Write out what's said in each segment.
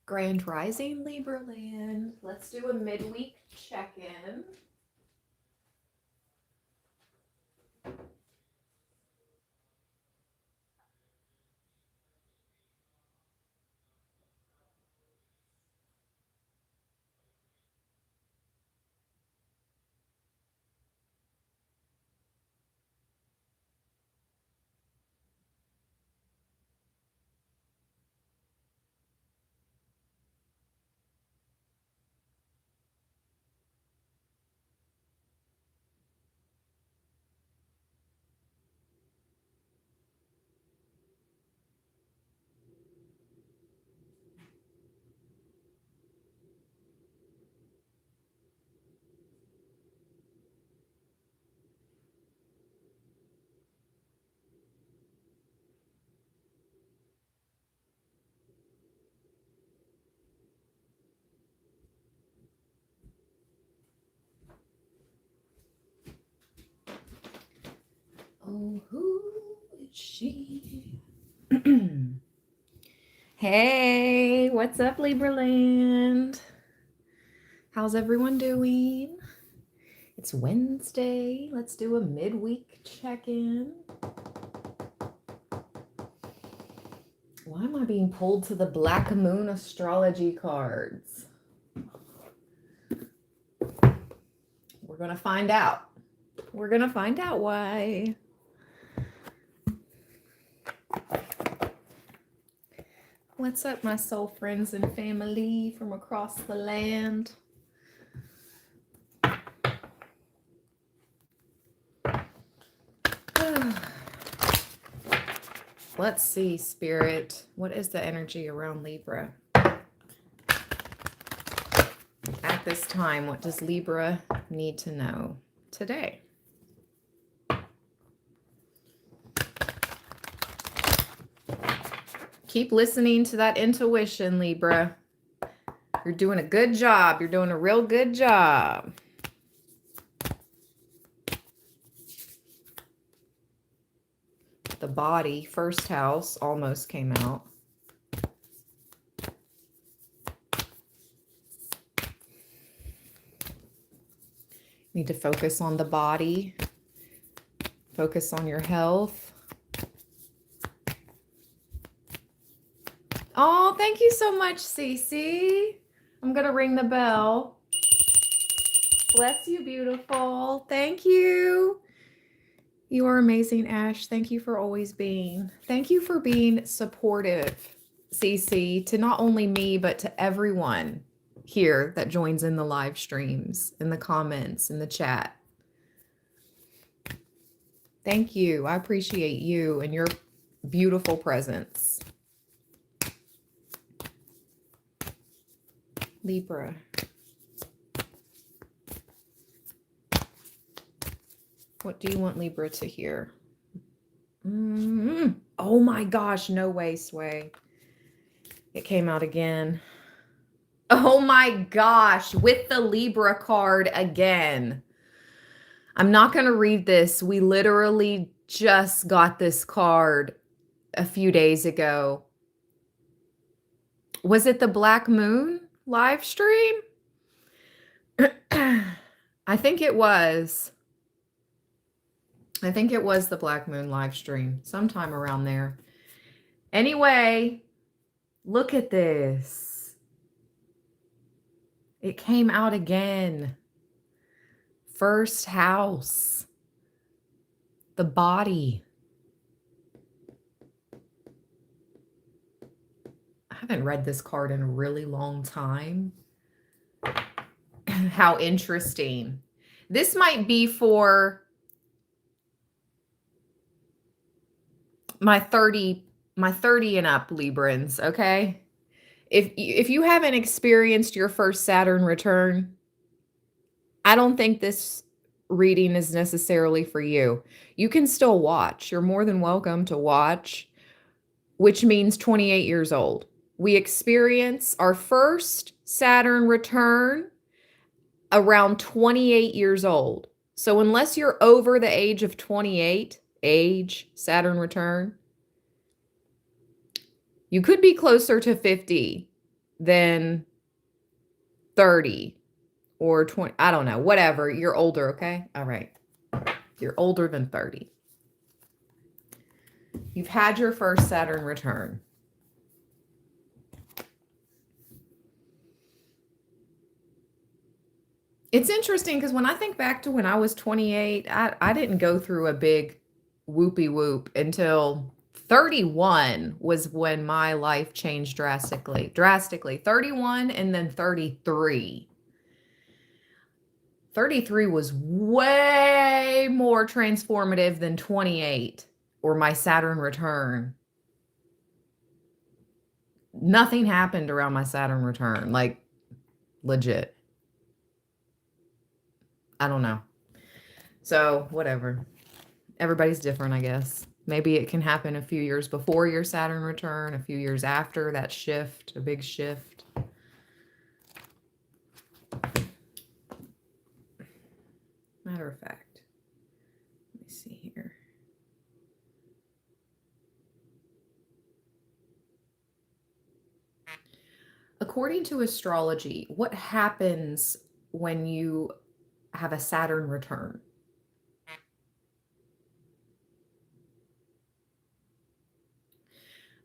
Grand Rising, Libra land. Let's do a midweek check-in. Oh, who is she? Hey, what's up, Libra land? How's everyone doing? It's Wednesday. Let's do a midweek check-in. Why am I being pulled to the Black Moon astrology cards? We're going to find out. We're going to find out why. What's up, my soul friends and family from across the land? Let's see, Spirit. What is the energy around Libra? At this time, what does Libra need to know today? Keep listening to that intuition, Libra. You're doing a good job. You're doing a real good job. The body, first house, almost came out. Need to focus on the body. Focus on your health. Oh, thank you so much, Cece. I'm going to ring the bell. Bless you, beautiful. Thank you. You are amazing, Ash. Thank you for always being. Thank you for being supportive, Cece, to not only me, but to everyone here that joins in the live streams, in the comments, in the chat. Thank you. I appreciate you and your beautiful presence. Libra. What do you want Libra to hear? Oh my gosh, no way, Sway. It came out again. Oh my gosh, with the Libra card again. I'm not going to read this. We literally just got this card a few days ago. Was it the Black Moon live stream? I think it was. I think it was the Black Moon live stream, sometime around there. Anyway, look at this. It came out again. First house. The body. I haven't read this card in a really long time. How interesting. This might be for my 30 and up Librans, okay? If you haven't experienced your first Saturn return, I don't think this reading is necessarily for you. You can still watch. You're more than welcome to watch, which means 28 years old. We experience our first Saturn return around 28 years old. So unless you're over the age of 28, Saturn return, you could be closer to 50 than 30 or 20. I don't know, whatever. You're older, okay? All right. You're older than 30. You've had your first Saturn return. It's interesting because when I think back to when I was 28, I didn't go through a big whoopee whoop until 31 was when my life changed drastically. Drastically. 31 and then 33. 33 was way more transformative than 28 or my Saturn return. Nothing happened around my Saturn return, like legit. I don't know. So, whatever. Everybody's different, I guess. Maybe it can happen a few years before your Saturn return, a few years after that shift, a big shift. Matter of fact, let me see here. According to astrology, what happens when you have a Saturn return?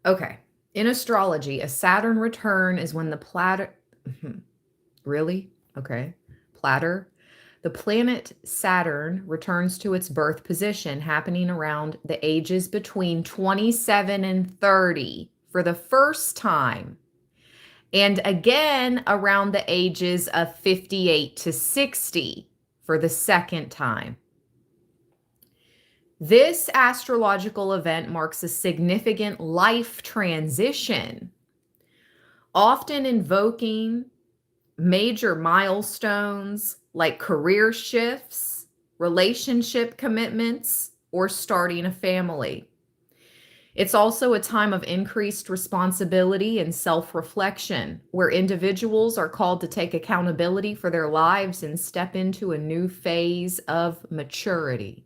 Okay. In astrology, a Saturn return is when the platter. Really? Okay. Platter. The planet Saturn returns to its birth position, happening around the ages between 27 and 30 for the first time, and again around the ages of 58 to 60 for the second time. This astrological event marks a significant life transition, often invoking major milestones like career shifts, relationship commitments, or starting a family. It's also a time of increased responsibility and self-reflection, where individuals are called to take accountability for their lives and step into a new phase of maturity.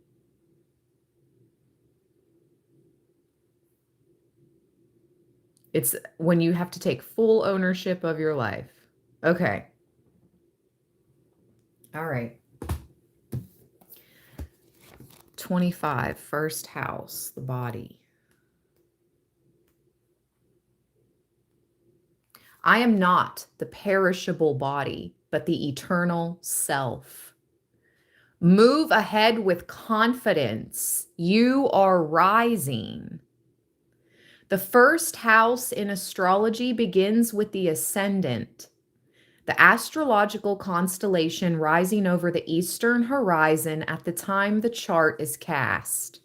It's when you have to take full ownership of your life. Okay. All right. 25, first house, the body. I am not the perishable body, but the eternal self. Move ahead with confidence. You are rising. The first house in astrology begins with the ascendant, the astrological constellation rising over the eastern horizon at the time the chart is cast.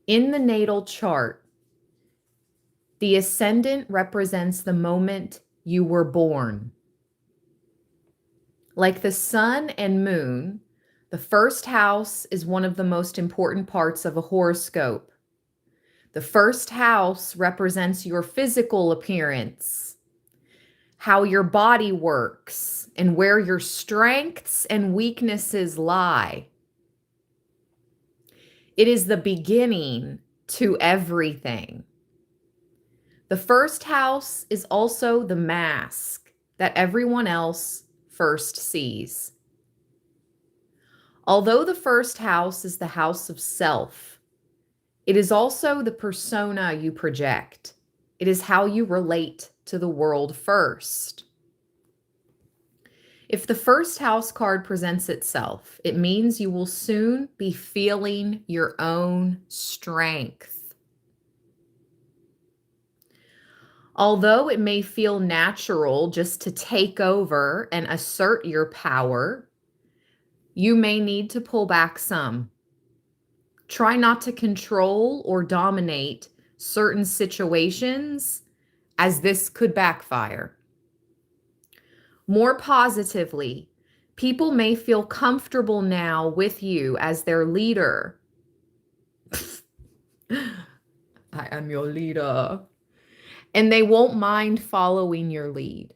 In the natal chart, the ascendant represents the moment you were born. Like the sun and moon, the first house is one of the most important parts of a horoscope. The first house represents your physical appearance, how your body works, and where your strengths and weaknesses lie. It is the beginning to everything. The first house is also the mask that everyone else first sees. Although the first house is the house of self, it is also the persona you project. It is how you relate to the world first. If the first house card presents itself, it means you will soon be feeling your own strength. Although it may feel natural just to take over and assert your power, you may need to pull back some. Try not to control or dominate certain situations, as this could backfire. More positively, people may feel comfortable now with you as their leader. I am your leader. And they won't mind following your lead.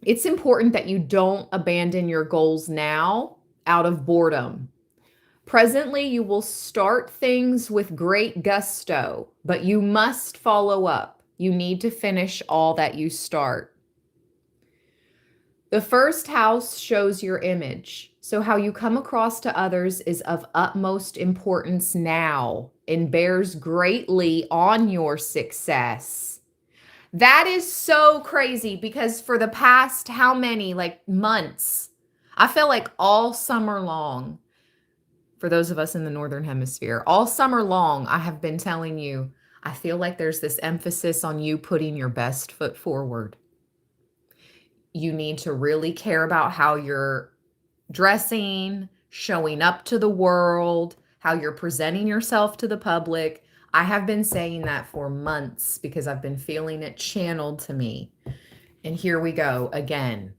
It's important that you don't abandon your goals now out of boredom. Presently, you will start things with great gusto, but you must follow up. You need to finish all that you start. The first house shows your image. So, how you come across to others is of utmost importance now and bears greatly on your success. That is so crazy because for the past how many, like months, I feel like all summer long, for those of us in the Northern Hemisphere, all summer long, I have been telling you, I feel like there's this emphasis on you putting your best foot forward. You need to really care about how you're dressing, showing up to the world, how you're presenting yourself to the public. I have been saying that for months because I've been feeling it channeled to me. And here we go again.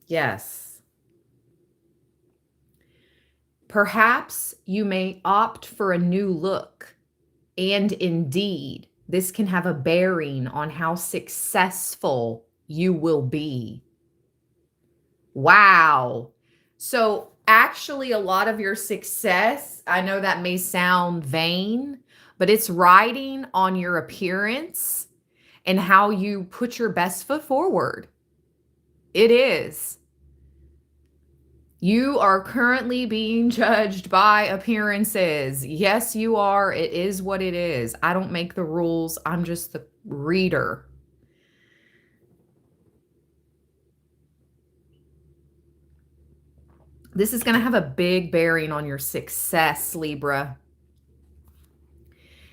Yes. Perhaps you may opt for a new look. And indeed, this can have a bearing on how successful you will be. Wow. So actually, a lot of your success, I know that may sound vain, but it's riding on your appearance and how you put your best foot forward. It is. You are currently being judged by appearances. Yes, you are. It is what it is. I don't make the rules. I'm just the reader. This is going to have a big bearing on your success, Libra.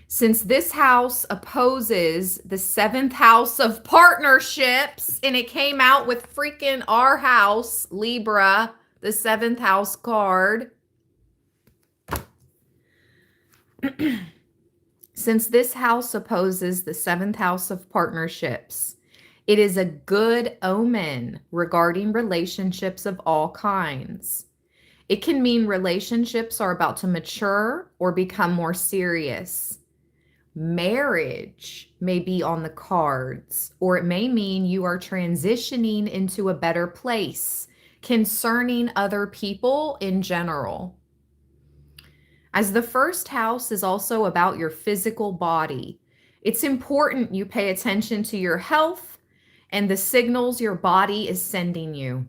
Since this house opposes the 7th house of partnerships, and it came out with freaking our house, Libra, the 7th house card. Since this house opposes the 7th house of partnerships, it is a good omen regarding relationships of all kinds. It can mean relationships are about to mature or become more serious. Marriage may be on the cards, or it may mean you are transitioning into a better place concerning other people in general. As the first house is also about your physical body, it's important you pay attention to your health and the signals your body is sending you.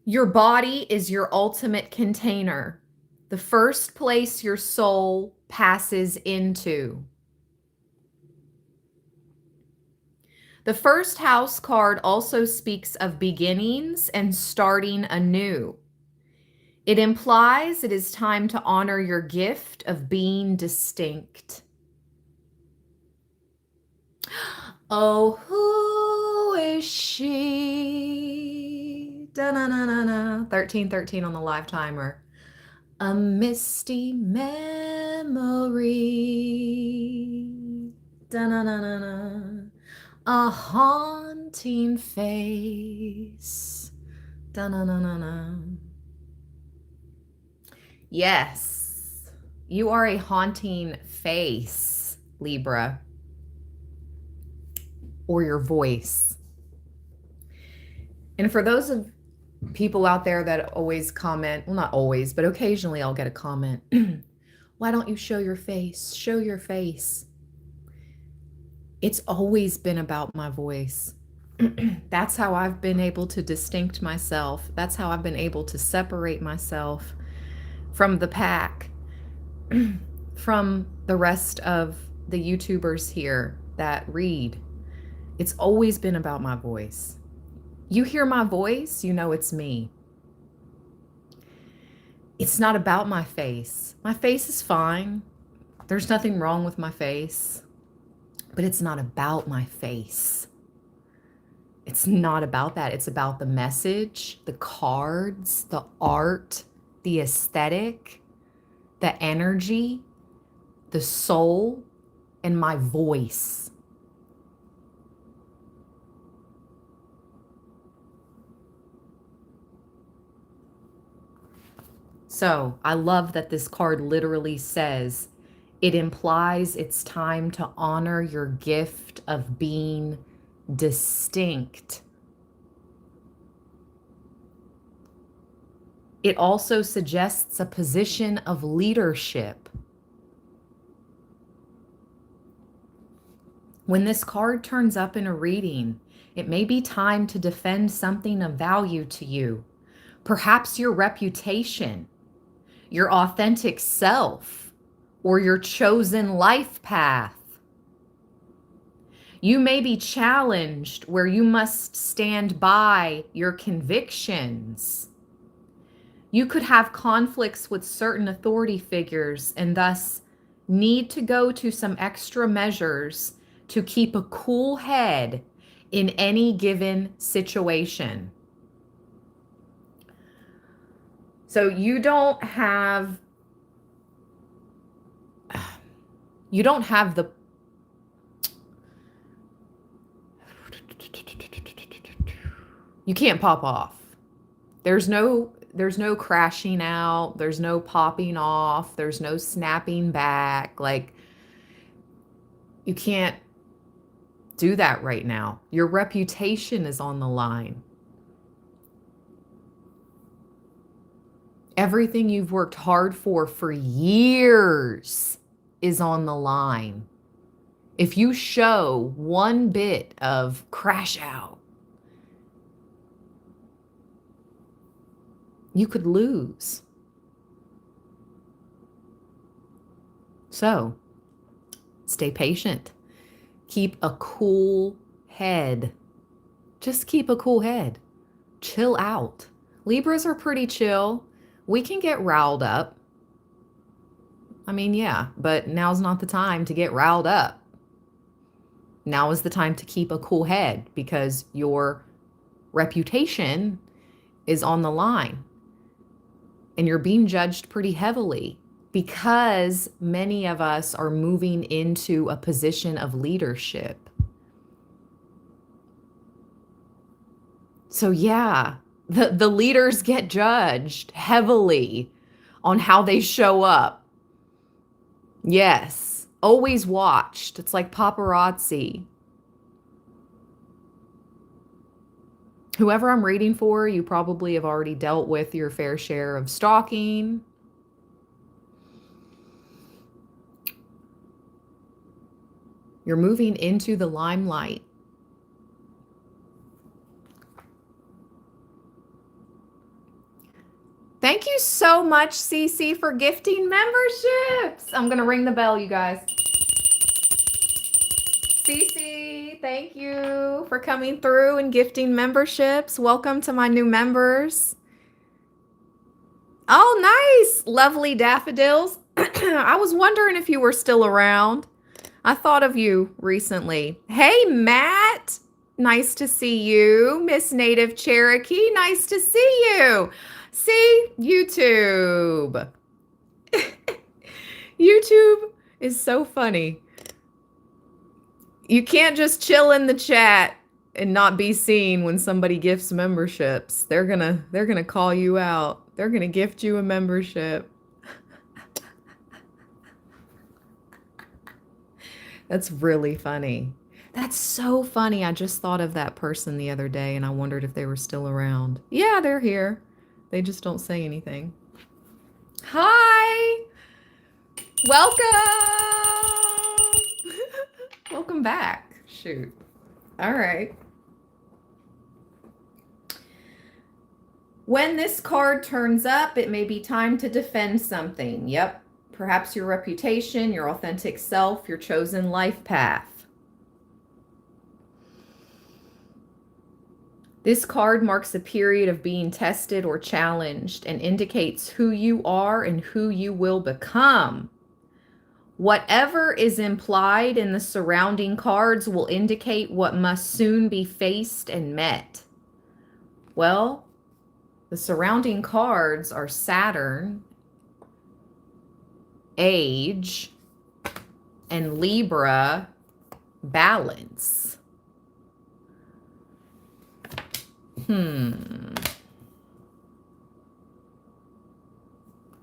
Your body is your ultimate container, the first place your soul passes into. The first house card also speaks of beginnings and starting anew. It implies it is time to honor your gift of being distinct. Oh, who is she? Da-na-na-na-na. 1313 on the live timer. A misty memory. Da-na-na-na-na. A haunting face. Da-na-na-na-na. Yes, you are a haunting face, Libra, or your voice. And for those of people out there that always comment, well, not always, but occasionally I'll get a comment, why don't you show your face? Show your face. It's always been about my voice. That's how I've been able to distinct myself. That's how I've been able to separate myself from the pack, from the rest of the YouTubers here that read. It's always been about my voice. You hear my voice, you know it's me. It's not about my face. My face is fine. There's nothing wrong with my face, but it's not about my face. It's not about that. It's about the message, the cards, the art, the aesthetic, the energy, the soul, and my voice. So I love that this card literally says, it implies it's time to honor your gift of being distinct. It also suggests a position of leadership. When this card turns up in a reading, it may be time to defend something of value to you. Perhaps your reputation, your authentic self, or your chosen life path. You may be challenged where you must stand by your convictions. You could have conflicts with certain authority figures and thus need to go to some extra measures to keep a cool head in any given situation. So you don't have the you can't pop off. There's no crashing out, there's no popping off, there's no snapping back. Like, you can't do that right now. Your reputation is on the line. Everything you've worked hard for years is on the line. If you show one bit of crash out, you could lose. So, stay patient. Keep a cool head. Just keep a cool head. Chill out. Libras are pretty chill. We can get riled up. I mean, yeah, but now's not the time to get riled up. Now is the time to keep a cool head because your reputation is on the line and you're being judged pretty heavily because many of us are moving into a position of leadership. So yeah, the leaders get judged heavily on how they show up. Yes, always watched. It's like paparazzi. Whoever I'm reading for, you probably have already dealt with your fair share of stalking. You're moving into the limelight. Thank you so much, Cece, for gifting memberships. I'm going to ring the bell, you guys. Cece, thank you for coming through and gifting memberships. Welcome to my new members. Oh, nice. Lovely daffodils. I was wondering if you were still around. I thought of you recently. Hey, Matt. Nice to see you. Miss Native Cherokee. Nice to see you. See, YouTube. YouTube is so funny. You can't just chill in the chat and not be seen when somebody gifts memberships. They're gonna call you out. They're gonna gift you a membership. That's really funny. That's so funny. I just thought of that person the other day and I wondered if they were still around. Yeah, they're here. They just don't say anything. Hi. Welcome. Welcome back. Shoot. All right. When this card turns up, it may be time to defend something. Yep. Perhaps your reputation, your authentic self, your chosen life path. This card marks a period of being tested or challenged and indicates who you are and who you will become. Whatever is implied in the surrounding cards will indicate what must soon be faced and met. Well, the surrounding cards are Saturn, age, and Libra, balance.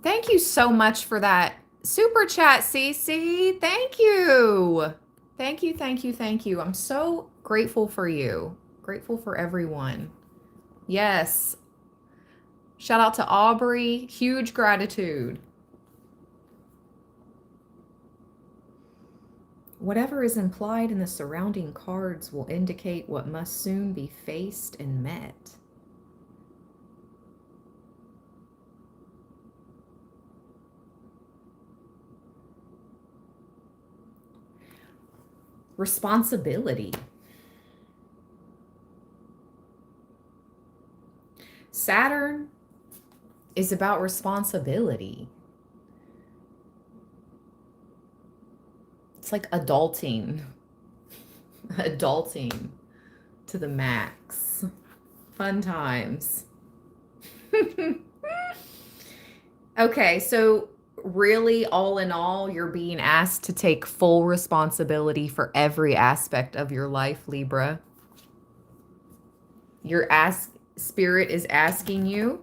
Thank you so much for that super chat, Cece. Thank you. Thank you, thank you, thank you. I'm so grateful for you. Grateful for everyone. Yes. Shout out to Aubrey. Huge gratitude. Whatever is implied in the surrounding cards will indicate what must soon be faced and met. Responsibility. Saturn is about responsibility. It's like adulting. Adulting to the max. Fun times. Okay, so really, all in all, you're being asked to take full responsibility for every aspect of your life, Libra. Spirit is asking you,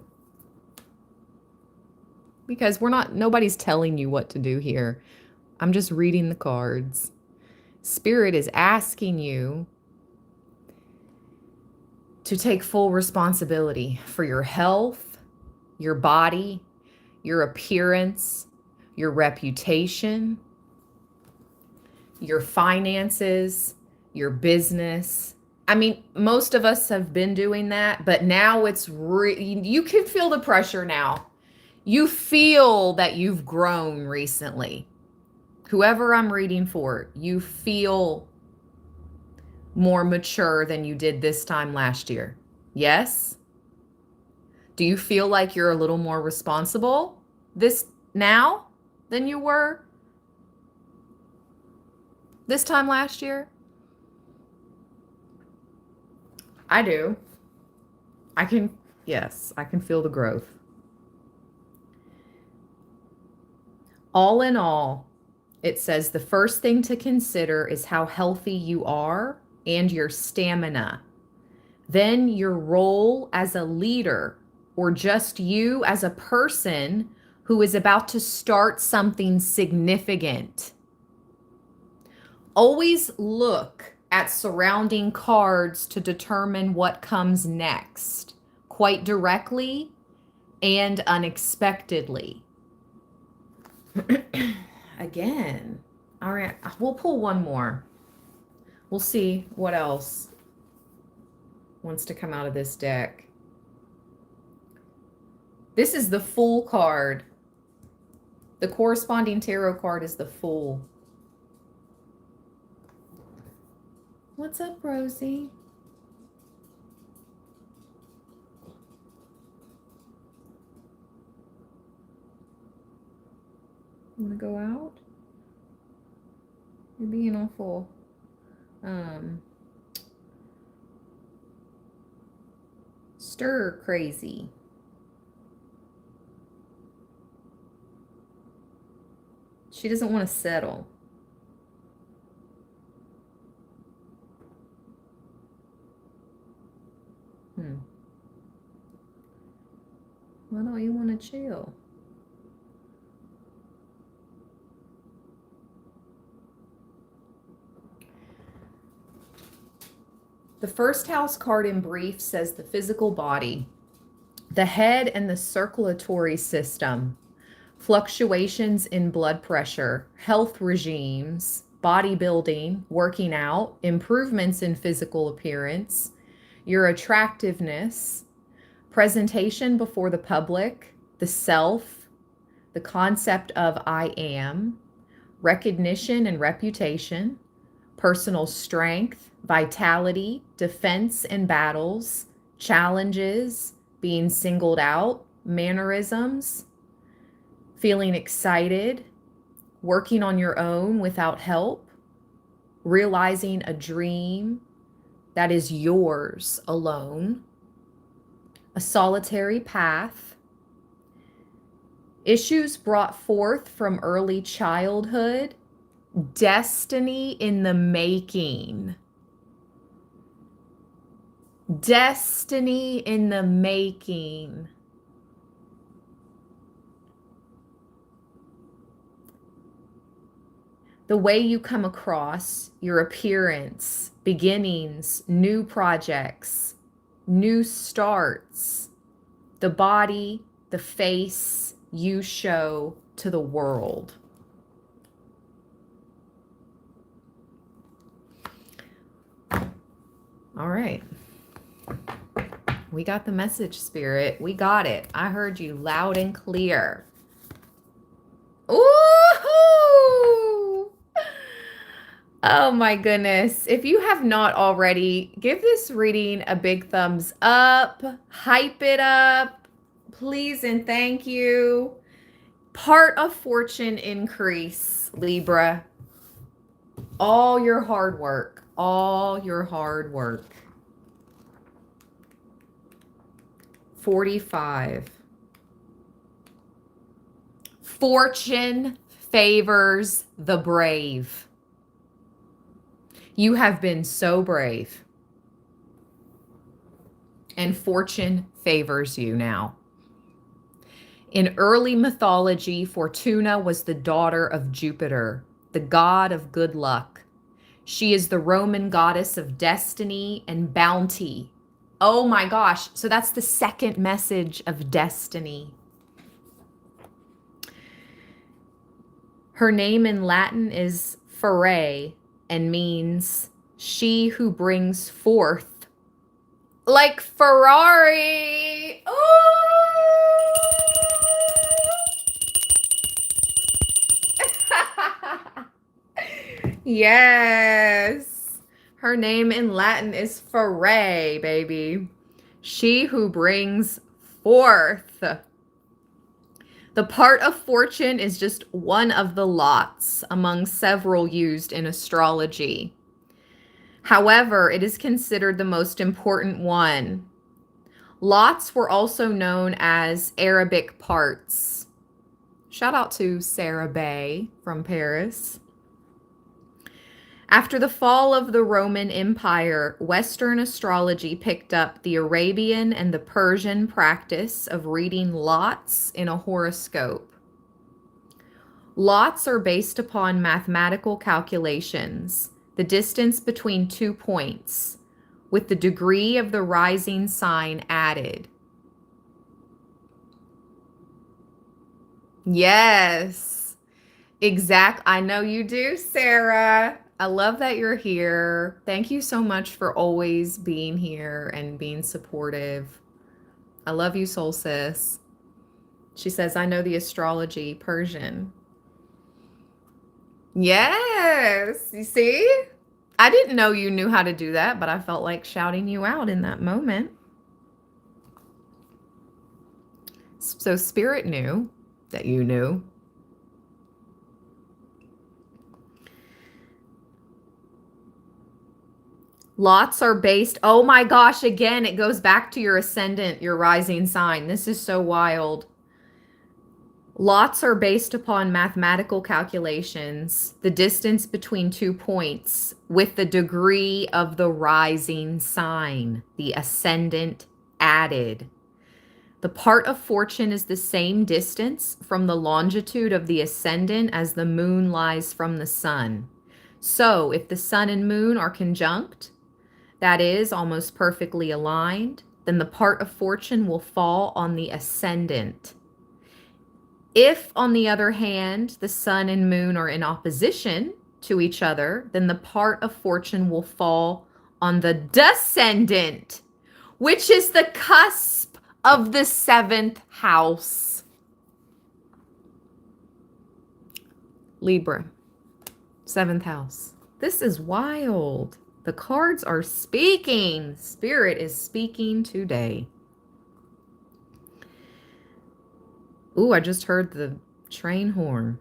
because nobody's telling you what to do here. I'm just reading the cards. Spirit is asking you to take full responsibility for your health, your body, your appearance, your reputation, your finances, your business. I mean, most of us have been doing that, but now you can feel the pressure now. You feel that you've grown recently. Whoever I'm reading for, you feel more mature than you did this time last year. Yes? Do you feel like you're a little more responsible now than you were this time last year? I do. Yes, I can feel the growth. All in all, it says the first thing to consider is how healthy you are and your stamina. Then your role as a leader, or just you as a person who is about to start something significant. Always look at surrounding cards to determine what comes next, quite directly and unexpectedly. Again, all right, we'll pull one more. We'll see what else wants to come out of this deck. This is the Fool card. The corresponding tarot card is the Fool. What's up, Rosie? You want to go out? You're being awful. Stir crazy. She doesn't want to settle. Why don't you want to chill? The first house card in brief says the physical body, the head and the circulatory system, fluctuations in blood pressure, health regimes, bodybuilding, working out, improvements in physical appearance, your attractiveness, presentation before the public, the self, the concept of I am, recognition and reputation, personal strength, vitality, defense and battles, challenges, being singled out, mannerisms, feeling excited, working on your own without help, realizing a dream that is yours alone, a solitary path, issues brought forth from early childhood, destiny in the making. Destiny in the making. The way you come across, your appearance, beginnings, new projects, new starts, the body, the face you show to the world. All right. We got the message, Spirit. We got it. I heard you loud and clear. Ooh! Oh my goodness. If you have not already, give this reading a big thumbs up. Hype it up. Please and thank you. Part of fortune increase, Libra. All your hard work. All your hard work. 45. Fortune favors the brave. You have been so brave. And fortune favors you now. In early mythology, Fortuna was the daughter of Jupiter, the god of good luck. She is the Roman goddess of destiny and bounty. Oh my gosh. So that's the second message of destiny. Her name in Latin is Ferae and means she who brings forth. Like Ferrari. Yes. Her name in Latin is Ferae, baby. She who brings forth. The part of fortune is just one of the lots among several used in astrology. However, it is considered the most important one. Lots were also known as Arabic parts. Shout out to Sarah Bay from Paris. After the fall of the Roman Empire, Western astrology picked up the Arabian and the Persian practice of reading lots in a horoscope. Lots are based upon mathematical calculations, the distance between 2 points, with the degree of the rising sign added. Yes, I know you do, Sarah. I love that you're here. Thank you so much for always being here and being supportive. I love you, Soul Sis. She says, I know the astrology Persian. Yes, you see? I didn't know you knew how to do that, but I felt like shouting you out in that moment. So Spirit knew that you knew. Lots are based, oh my gosh, again, it goes back to your ascendant, your rising sign. This is so wild. Lots are based upon mathematical calculations, the distance between 2 points, with the degree of the rising sign, the ascendant added. The part of fortune is the same distance from the longitude of the ascendant as the moon lies from the sun. So if the sun and moon are conjunct, that is, almost perfectly aligned, then the part of fortune will fall on the ascendant. If, on the other hand, the sun and moon are in opposition to each other, then the part of fortune will fall on the descendant, which is the cusp of the 7th house. Libra, 7th house. This is wild. The cards are speaking. Spirit is speaking today. Ooh, I just heard the train horn.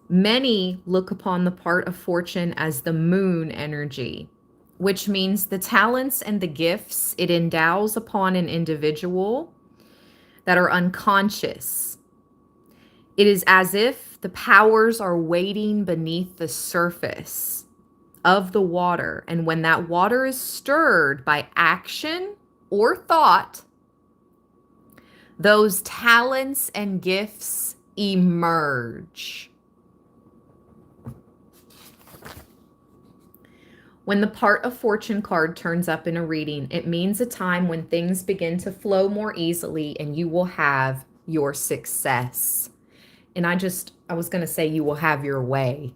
Many look upon the part of fortune as the moon energy, which means the talents and the gifts it endows upon an individual that are unconscious. It is as if the powers are waiting beneath the surface of the water. And when that water is stirred by action or thought, those talents and gifts emerge. When the part of fortune card turns up in a reading, it means a time when things begin to flow more easily and you will have your success. And I was going to say you will have your way.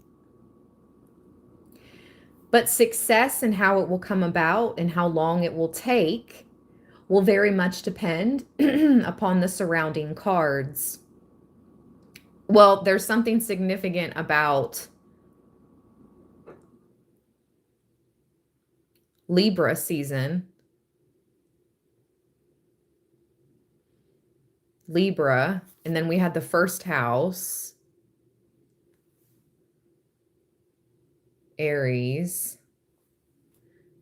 But success and how it will come about and how long it will take will very much depend upon the surrounding cards. Well, there's something significant about Libra season. Libra, and then we had the first house, Aries,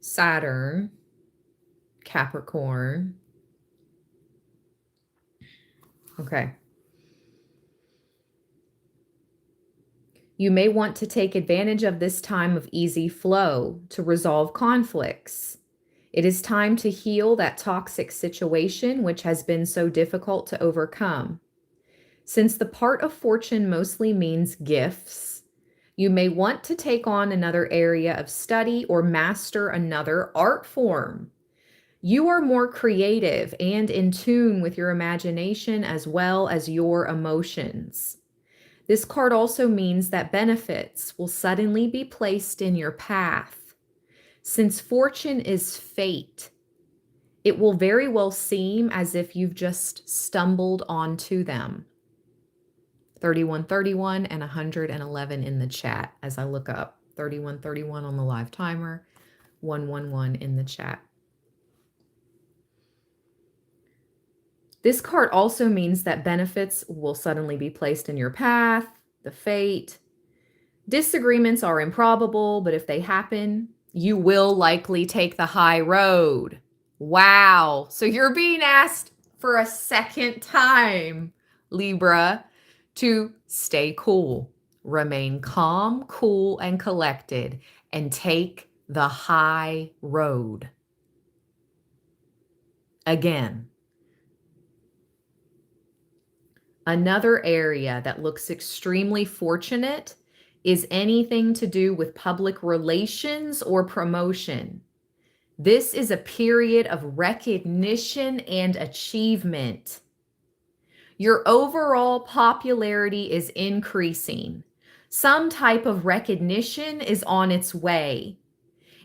Saturn, Capricorn. Okay. You may want to take advantage of this time of easy flow to resolve conflicts. It is time to heal that toxic situation which has been so difficult to overcome. Since the part of fortune mostly means gifts, you may want to take on another area of study or master another art form. You are more creative and in tune with your imagination as well as your emotions. This card also means that benefits will suddenly be placed in your path. Since fortune is fate, it will very well seem as if you've just stumbled onto them. 3131 and 111 in the chat as I look up. 3131 on the live timer, 111 in the chat. This card also means that benefits will suddenly be placed in your path, the fate. Disagreements are improbable, but if they happen, you will likely take the high road. Wow. So you're being asked for a second time, Libra, to stay cool, remain calm, cool, and collected, and take the high road. Again. Another area that looks extremely fortunate is anything to do with public relations or promotion. This is a period of recognition and achievement. Your overall popularity is increasing. Some type of recognition is on its way.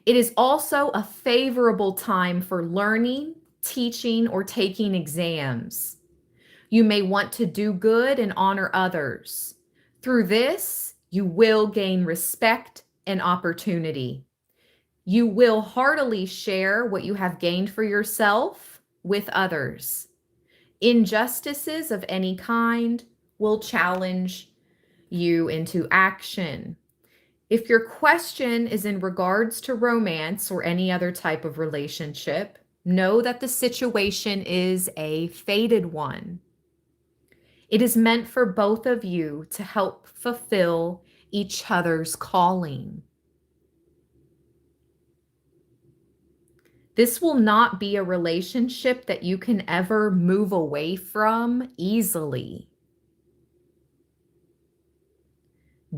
It is also a favorable time for learning, teaching, or taking exams. You may want to do good and honor others. Through this, you will gain respect and opportunity. You will heartily share what you have gained for yourself with others. Injustices of any kind will challenge you into action. If your question is in regards to romance or any other type of relationship, know that the situation is a fated one. It is meant for both of you to help fulfill each other's calling. This will not be a relationship that you can ever move away from easily.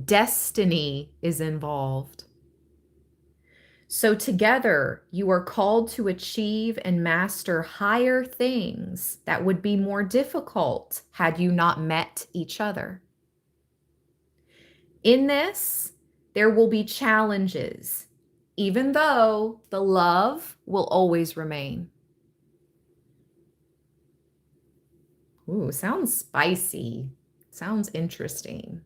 Destiny is involved. So together, you are called to achieve and master higher things that would be more difficult had you not met each other. In this, there will be challenges, even though the love will always remain. Ooh, sounds spicy. Sounds interesting.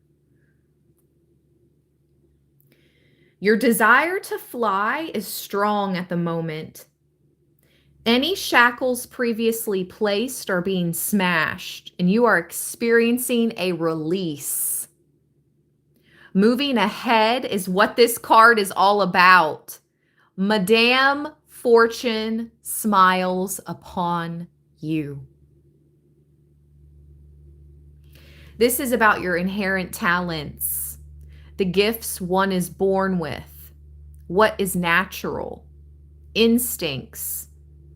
Your desire to fly is strong at the moment. Any shackles previously placed are being smashed, and you are experiencing a release. Moving ahead is what this card is all about. Madame Fortune smiles upon you. This is about your inherent talents, the gifts one is born with, what is natural, instincts,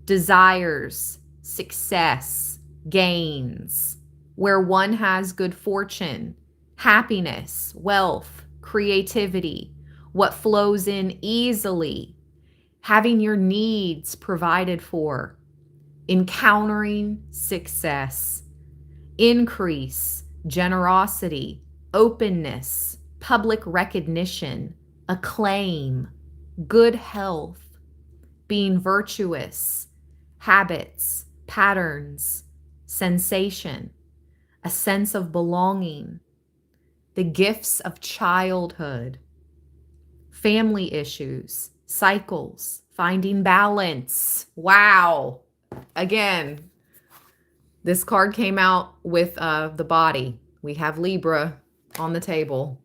desires, success, gains, where one has good fortune, happiness, wealth, creativity, what flows in easily, having your needs provided for, encountering success, increase, generosity, openness, public recognition, acclaim. good health, being virtuous, habits, patterns, sensation, a sense of belonging, the gifts of childhood, family issues, cycles, finding balance. Wow. Again, this card came out with the body. We have Libra on the table.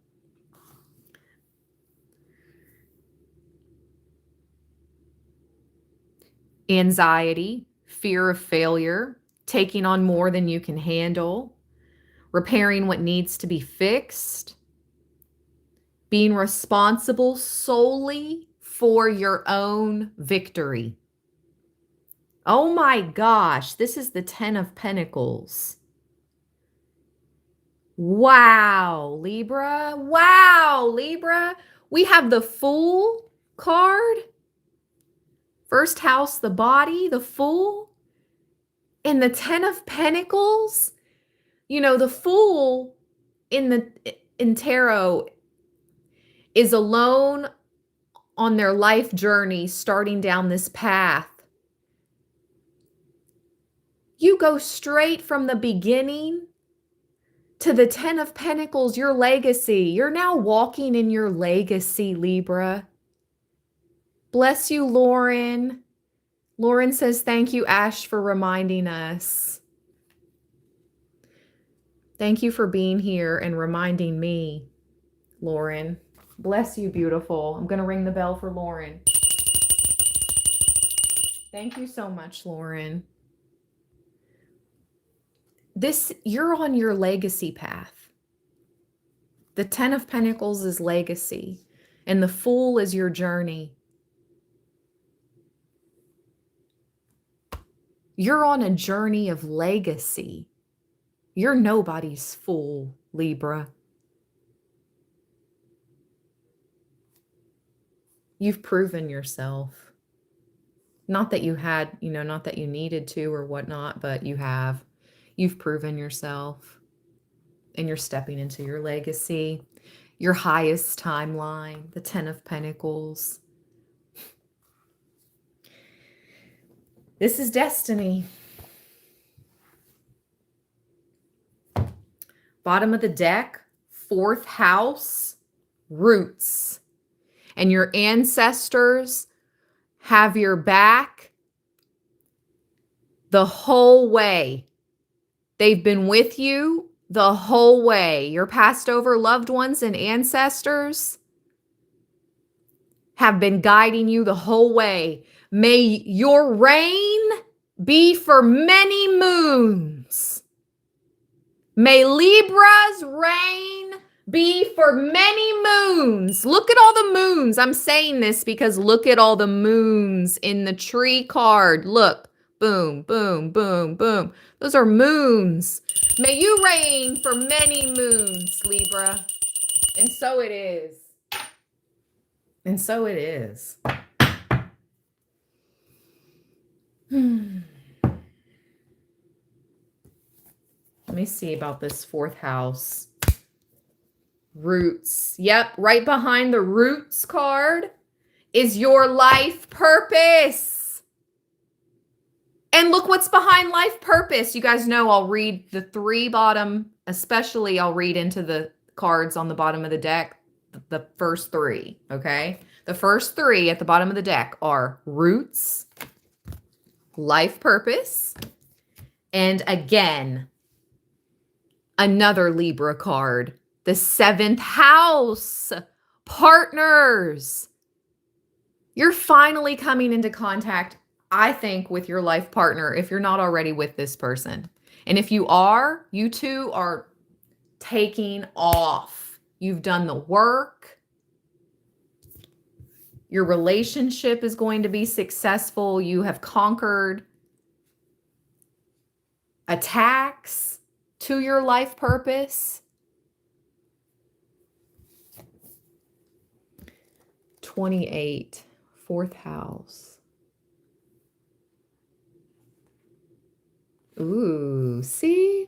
Anxiety, fear of failure, taking on more than you can handle, repairing what needs to be fixed, being responsible solely for your own victory. Oh my gosh, this is the 10 of Pentacles. Wow, Libra. Wow, Libra. We have the Fool card. First house, the body, the Fool. And the 10 of Pentacles. You know, the Fool in tarot is alone on their life journey, starting down this path. You go straight from the beginning to the 10 of Pentacles, your legacy. You're now walking in your legacy, Libra. Bless you, Lauren. Lauren says, thank you, Ash, for reminding us. Thank you for being here and reminding me, Lauren. Bless you, beautiful. I'm going to ring the bell for Lauren. Thank you so much, Lauren. You're on your legacy path. The 10 of Pentacles is legacy, and the Fool is your journey. You're on a journey of legacy. You're nobody's fool, Libra. You've proven yourself. Not that you had, not that you needed to or whatnot, but you have. You've proven yourself. And you're stepping into your legacy, your highest timeline, the 10 of Pentacles. This is destiny. Bottom of the deck, 4th house, roots. And your ancestors have your back the whole way. They've been with you the whole way. Your passed over loved ones and ancestors have been guiding you the whole way. May your reign be for many moons. May Libra's reign be for many moons. Look at all the moons. I'm saying this because look at all the moons in the tree card. Look, boom, boom, boom, boom. Those are moons. May you reign for many moons, Libra. And so it is. And so it is. Let me see about this 4th house. Roots. Yep, right behind the Roots card is your life purpose. And look what's behind life purpose. You guys know I'll read the 3 bottom, especially I'll read into the cards on the bottom of the deck, the first 3, okay? The first 3 at the bottom of the deck are Roots, life purpose, and again, another Libra card, the 7th house, partners. You're finally coming into contact, I think, with your life partner if you're not already with this person. And if you are, you two are taking off. You've done the work. Your relationship is going to be successful. You have conquered attacks to your life purpose. 28, 4th house. Ooh, see?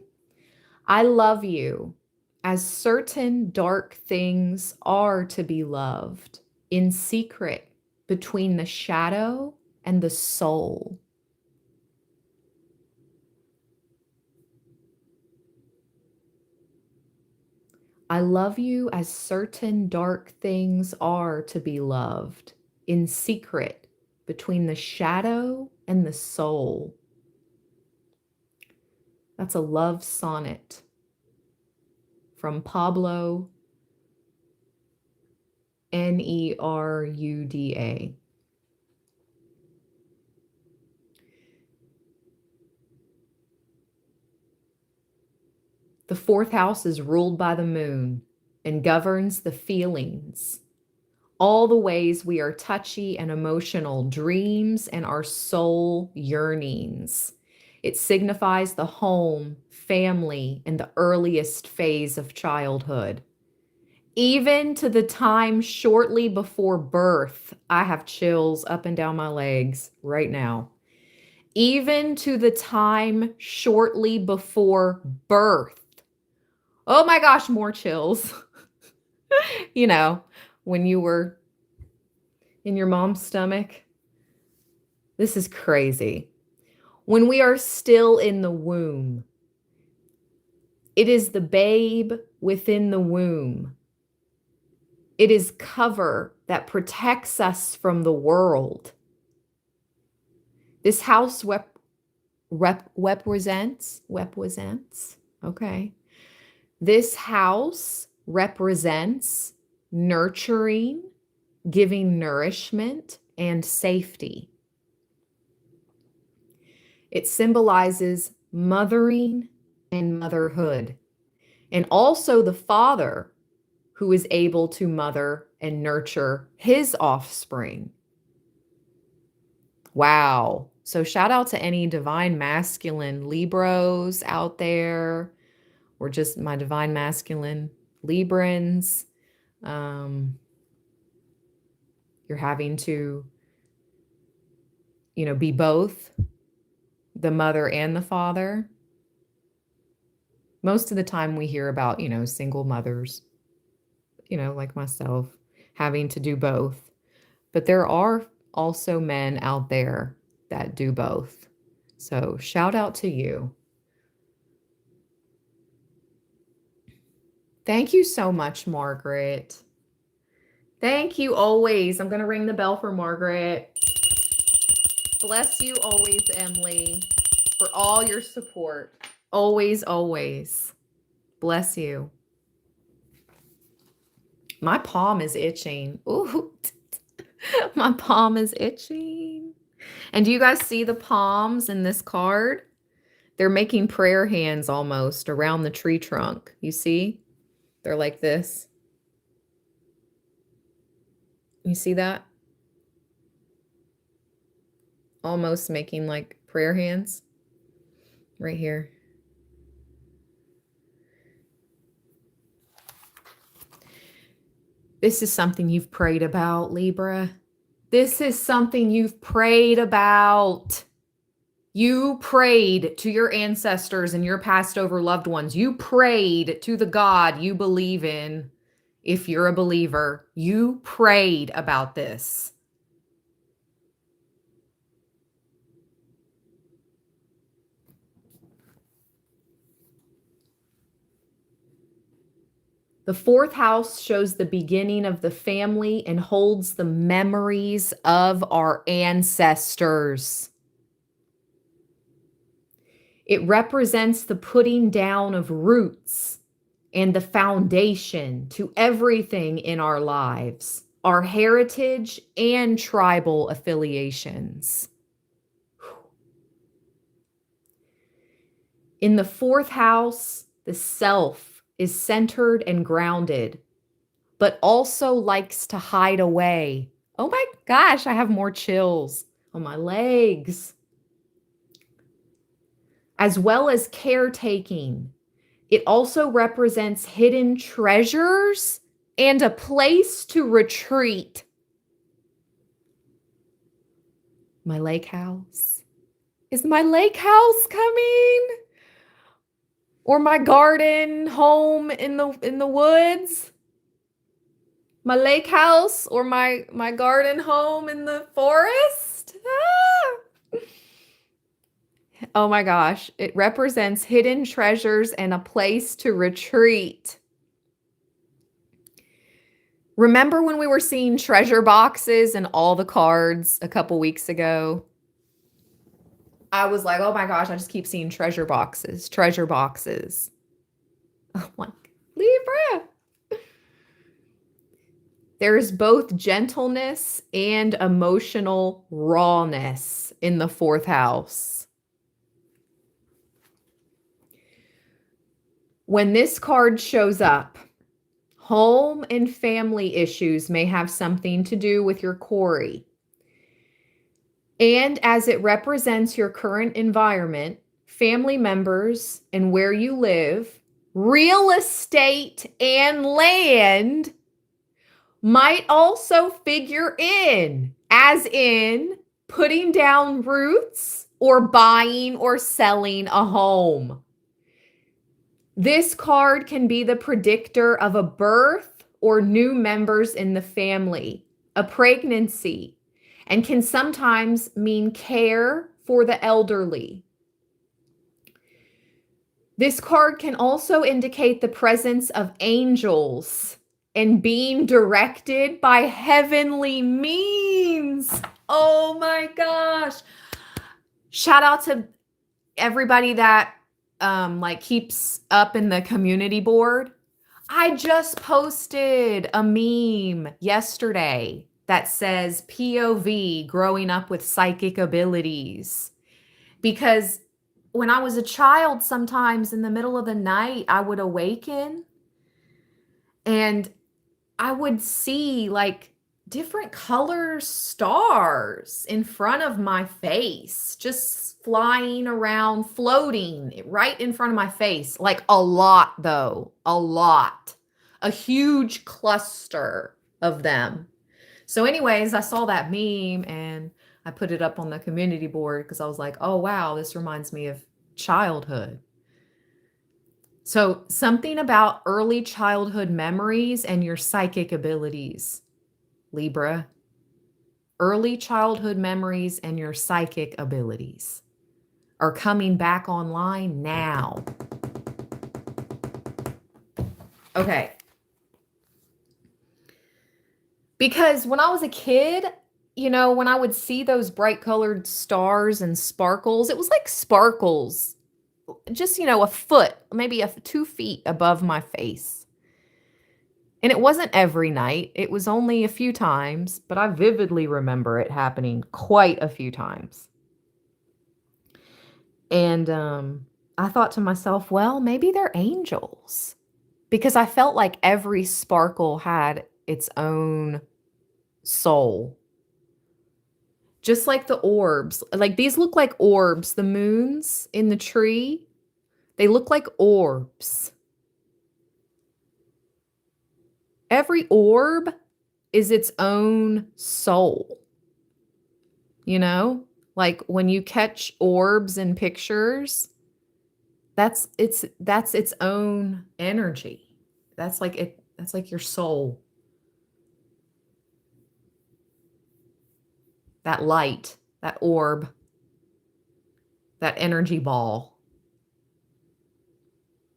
I love you as certain dark things are to be loved in secret between the shadow and the soul. I love you as certain dark things are to be loved, in secret, between the shadow and the soul. That's a love sonnet from Pablo Neruda. The fourth house is ruled by the moon and governs the feelings, all the ways we are touchy and emotional, dreams, and our soul yearnings. It signifies the home, family, and the earliest phase of childhood. Even to the time shortly before birth, I have chills up and down my legs right now. Even to the time shortly before birth. Oh my gosh, more chills. You know, when you were in your mom's stomach. This is crazy. When we are still in the womb, it is the babe within the womb. It is cover that protects us from the world. This house represents, okay. This house represents nurturing, giving nourishment, and safety. It symbolizes mothering and motherhood, and also the father who is able to mother and nurture his offspring. Wow. So shout out to any divine masculine Libras out there, or just my divine masculine Librans. You're having to, be both the mother and the father. Most of the time we hear about, single mothers, like myself, having to do both. But there are also men out there that do both. So shout out to you. Thank you so much, Margaret. Thank you always. I'm going to ring the bell for Margaret. Bless you always, Emily, for all your support. Always, always. Bless you. My palm is itching. Ooh, my palm is itching. And do you guys see the palms in this card? They're making prayer hands almost around the tree trunk. You see? They're like this. You see that? Almost making like prayer hands right here. This is something you've prayed about, Libra. This is something you've prayed about. You prayed to your ancestors and your passed over loved ones. You prayed to the God you believe in. If you're a believer, you prayed about this. The fourth house shows the beginning of the family and holds the memories of our ancestors. It represents the putting down of roots and the foundation to everything in our lives, our heritage and tribal affiliations. In the fourth house, the self is centered and grounded, but also likes to hide away. Oh my gosh, I have more chills on my legs. As well as caretaking. It also represents hidden treasures and a place to retreat. My lake house. Is my lake house coming? Or my garden home in the woods? My lake house or my garden home in the forest. Ah! Oh my gosh, it represents hidden treasures and a place to retreat. Remember when we were seeing treasure boxes and all the cards a couple weeks ago? I was like, oh my gosh, I just keep seeing treasure boxes, treasure boxes. Oh my, Libra. There's both gentleness and emotional rawness in the fourth house. When this card shows up, home and family issues may have something to do with your Corey. And as it represents your current environment, family members, and where you live, real estate and land might also figure in, as in putting down roots or buying or selling a home. This card can be the predictor of a birth or new members in the family, a pregnancy, and can sometimes mean care for the elderly. This card can also indicate the presence of angels and being directed by heavenly means. Oh my gosh. Shout out to everybody that keeps up in the community board. I just posted a meme yesterday that says POV, growing up with psychic abilities. Because when I was a child, sometimes in the middle of the night, I would awaken and I would see like different color stars in front of my face, just flying around, floating right in front of my face. Like a lot, though, a lot, a huge cluster of them. So anyways, I saw that meme and I put it up on the community board because I was like, oh, wow, this reminds me of childhood. So something about early childhood memories and your psychic abilities, Libra. Early childhood memories and your psychic abilities are coming back online now. Okay. Because when I was a kid, you know, when I would see those bright colored stars and sparkles, it was like sparkles just, you know, a foot, maybe 2 feet above my face. And it wasn't every night. It was only a few times, but I vividly remember it happening quite a few times. And I thought to myself, well, maybe they're angels because I felt like every sparkle had its own soul. Just like the orbs. Like these look like orbs. The moons in the tree, they look like orbs. Every orb is its own soul. You know? Like when you catch orbs in pictures, that's its own energy. That's like your soul. That light, that orb, that energy ball.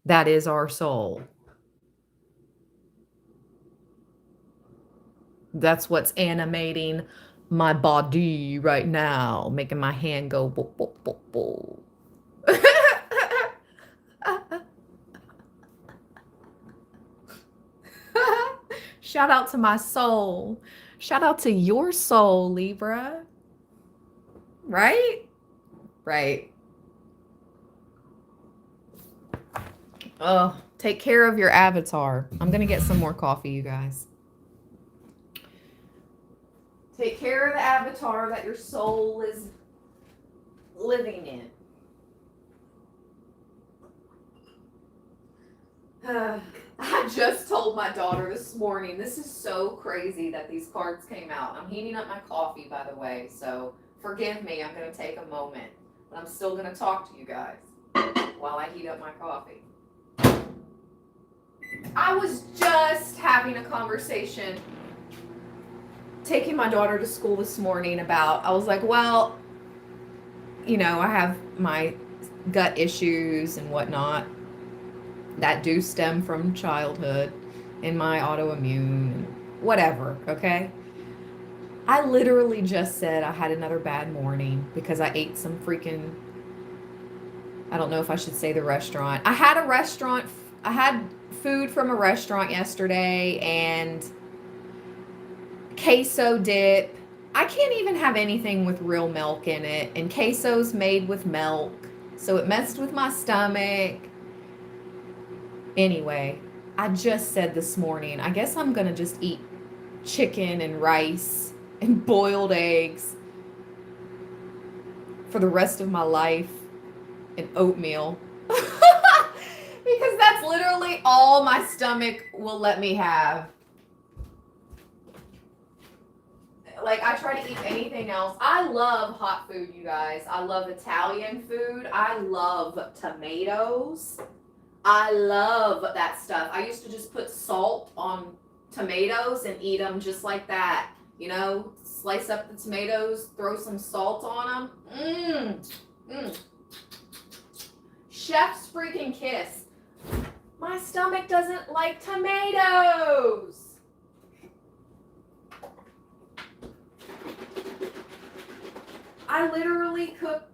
That is our soul. That's what's animating my body right now, making my hand go boop, boop, boop, boop. Shout out to my soul. Shout out to your soul, Libra. Right? Right. Oh, take care of your avatar. I'm going to get some more coffee, you guys. Take care of the avatar that your soul is living in. I just told my daughter this morning, this is so crazy that these cards came out. I'm heating up my coffee, by the way, so forgive me. I'm going to take a moment, but I'm still going to talk to you guys while I heat up my coffee. I was just having a conversation taking my daughter to school this morning I was like, well, I have my gut issues and whatnot that do stem from childhood and my autoimmune and whatever, okay? I literally just said I had another bad morning because I ate some freaking, I don't know if I should say the restaurant. I had food from a restaurant yesterday and queso dip. I can't even have anything with real milk in it, and queso's made with milk, so it messed with my stomach. Anyway, I just said this morning, I guess I'm gonna just eat chicken and rice and boiled eggs for the rest of my life and oatmeal. Because that's literally all my stomach will let me have. Like, I try to eat anything else. I love hot food, you guys. I love Italian food. I love tomatoes. I love that stuff. I used to just put salt on tomatoes and eat them just like that. Slice up the tomatoes, throw some salt on them. Chef's freaking kiss. My stomach doesn't like tomatoes. I literally cook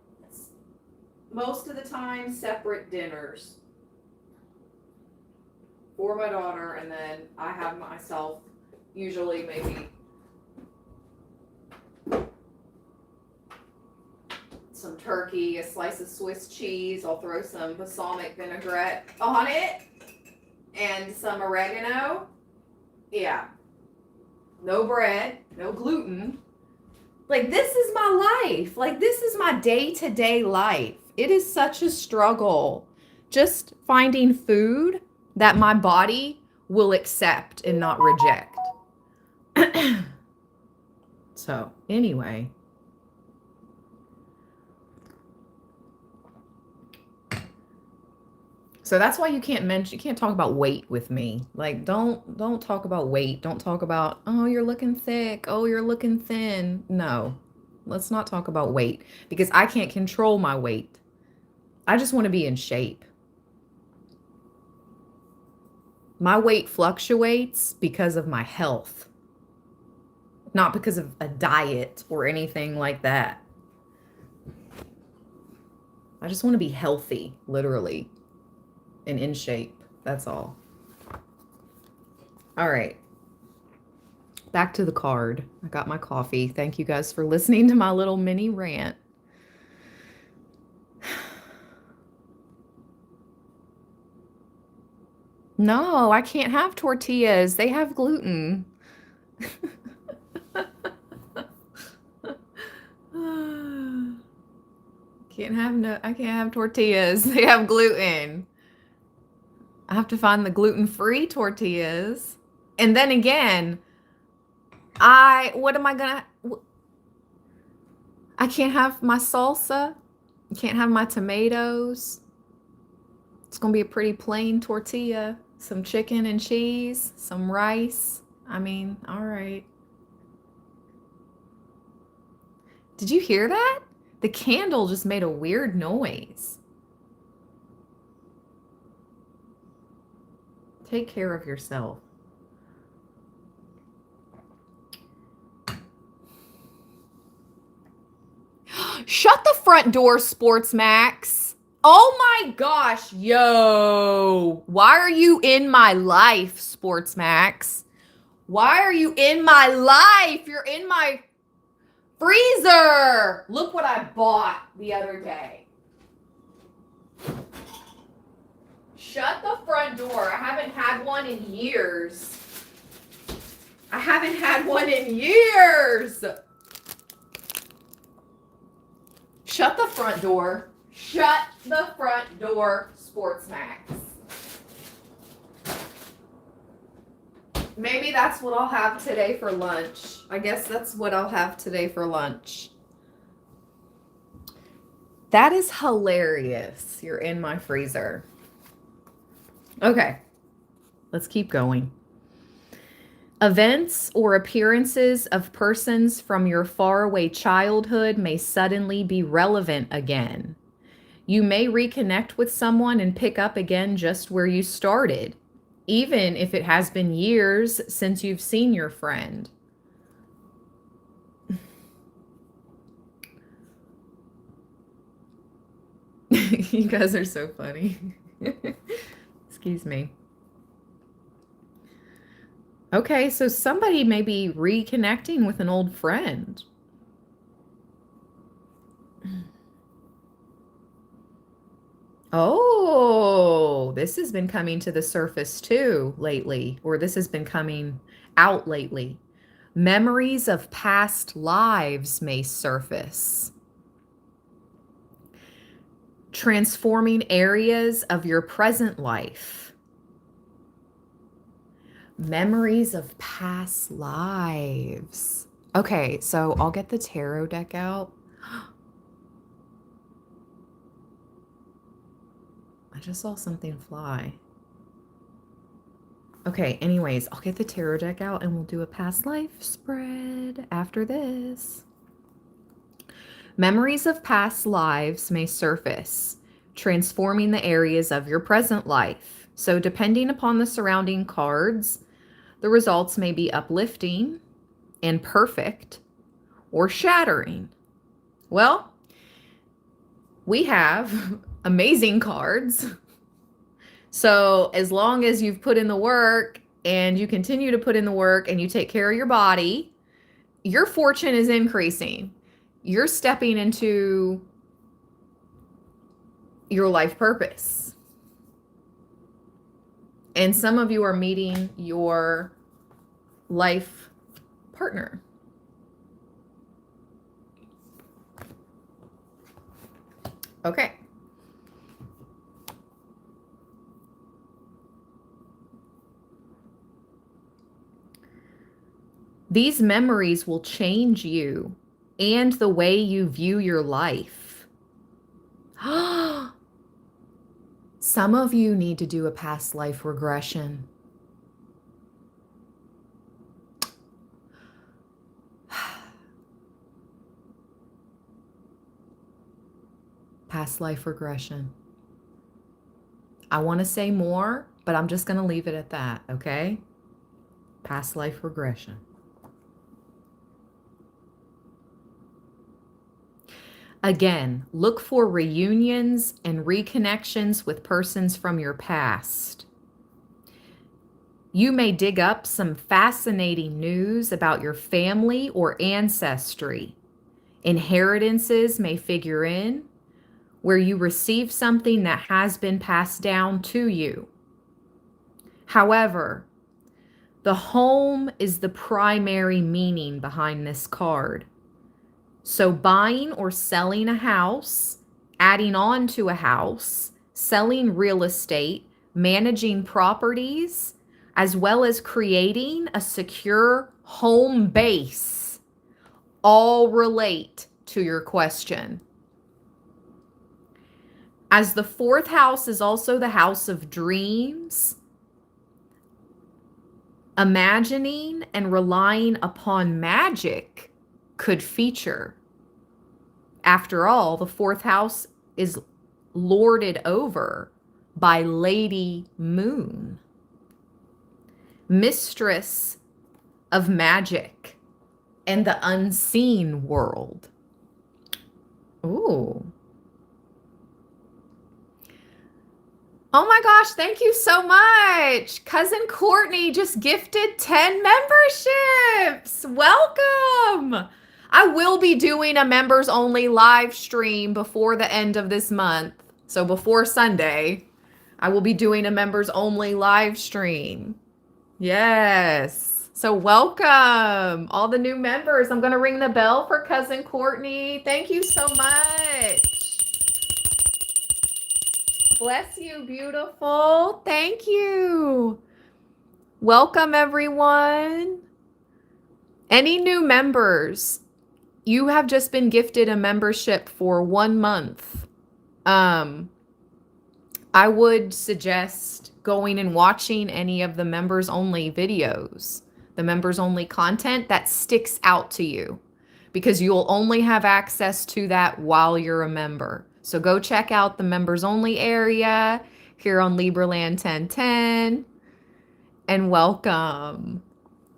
most of the time separate dinners for my daughter, and then I have myself usually maybe some turkey, a slice of Swiss cheese. I'll throw some balsamic vinaigrette on it and some oregano. Yeah. No bread, no gluten. Like, this is my life. Like, this is my day-to-day life. It is such a struggle just finding food that my body will accept and not reject. So, anyway. So that's why you can't talk about weight with me. Like, don't talk about weight. Don't talk about, oh, you're looking thick. Oh, you're looking thin. No, let's not talk about weight because I can't control my weight. I just want to be in shape. My weight fluctuates because of my health, not because of a diet or anything like that. I just want to be healthy, literally. And in shape. That's all. All right. Back to the card. I got my coffee. Thank you guys for listening to my little mini rant. No, I can't have tortillas. They have gluten. I can't have tortillas. They have gluten. I have to find the gluten-free tortillas. And then again, I can't have my salsa. I can't have my tomatoes. It's going to be a pretty plain tortilla. Some chicken and cheese, some rice. I mean, all right. Did you hear that? The candle just made a weird noise. Take care of yourself. Shut the front door, Sports Max. Oh my gosh, yo. Why are you in my life, Sports Max? Why are you in my life? You're in my freezer. Look what I bought the other day. Shut the front door. I haven't had one in years. Shut the front door. Shut the front door, Sports Max. Maybe that's what I'll have today for lunch. I guess that's what I'll have today for lunch. That is hilarious. You're in my freezer. Okay. Let's keep going. Events or appearances of persons from your faraway childhood may suddenly be relevant again. You may reconnect with someone and pick up again just where you started, even if it has been years since you've seen your friend. You guys are so funny. Excuse me. Okay, so somebody may be reconnecting with an old friend. Oh, this has been coming to the surface too lately, or this has been coming out lately. Memories of past lives may surface, transforming areas of your present life. Memories of past lives. Okay, so I'll get the tarot deck out. I just saw something fly. Okay, anyways, I'll get the tarot deck out and we'll do a past life spread after this. Memories of past lives may surface, transforming the areas of your present life. So, depending upon the surrounding cards, the results may be uplifting and perfect or shattering. Well, we have amazing cards. So, as long as you've put in the work and you continue to put in the work and you take care of your body, your fortune is increasing. You're stepping into your life purpose. And some of you are meeting your life partner. Okay. These memories will change you and the way you view your life. Some of you need to do a past life regression. Past life regression. I want to say more, but I'm just going to leave it at that, okay? Past life regression. Again, look for reunions and reconnections with persons from your past. You may dig up some fascinating news about your family or ancestry. Inheritances may figure in, where you receive something that has been passed down to you. However, the home is the primary meaning behind this card. So buying or selling a house, adding on to a house, selling real estate, managing properties, as well as creating a secure home base, all relate to your question. As the fourth house is also the house of dreams, imagining and relying upon magic could feature. After all, the fourth house is lorded over by Lady Moon, mistress of magic and the unseen world. Ooh. Oh my gosh, thank you so much. Cousin Courtney just gifted 10 memberships. Welcome. I will be doing a members only live stream before the end of this month. So before Sunday, I will be doing a members only live stream. Yes. So welcome all the new members. I'm going to ring the bell for Cousin Courtney. Thank you so much. Bless you, beautiful. Thank you. Welcome, everyone. Any new members, you have just been gifted a membership for 1 month. I would suggest going and watching any of the members only videos. the members only content that sticks out to you, because you'll only have access to that while you're a member. So go check out the members only area here on Libraland 1010, and welcome.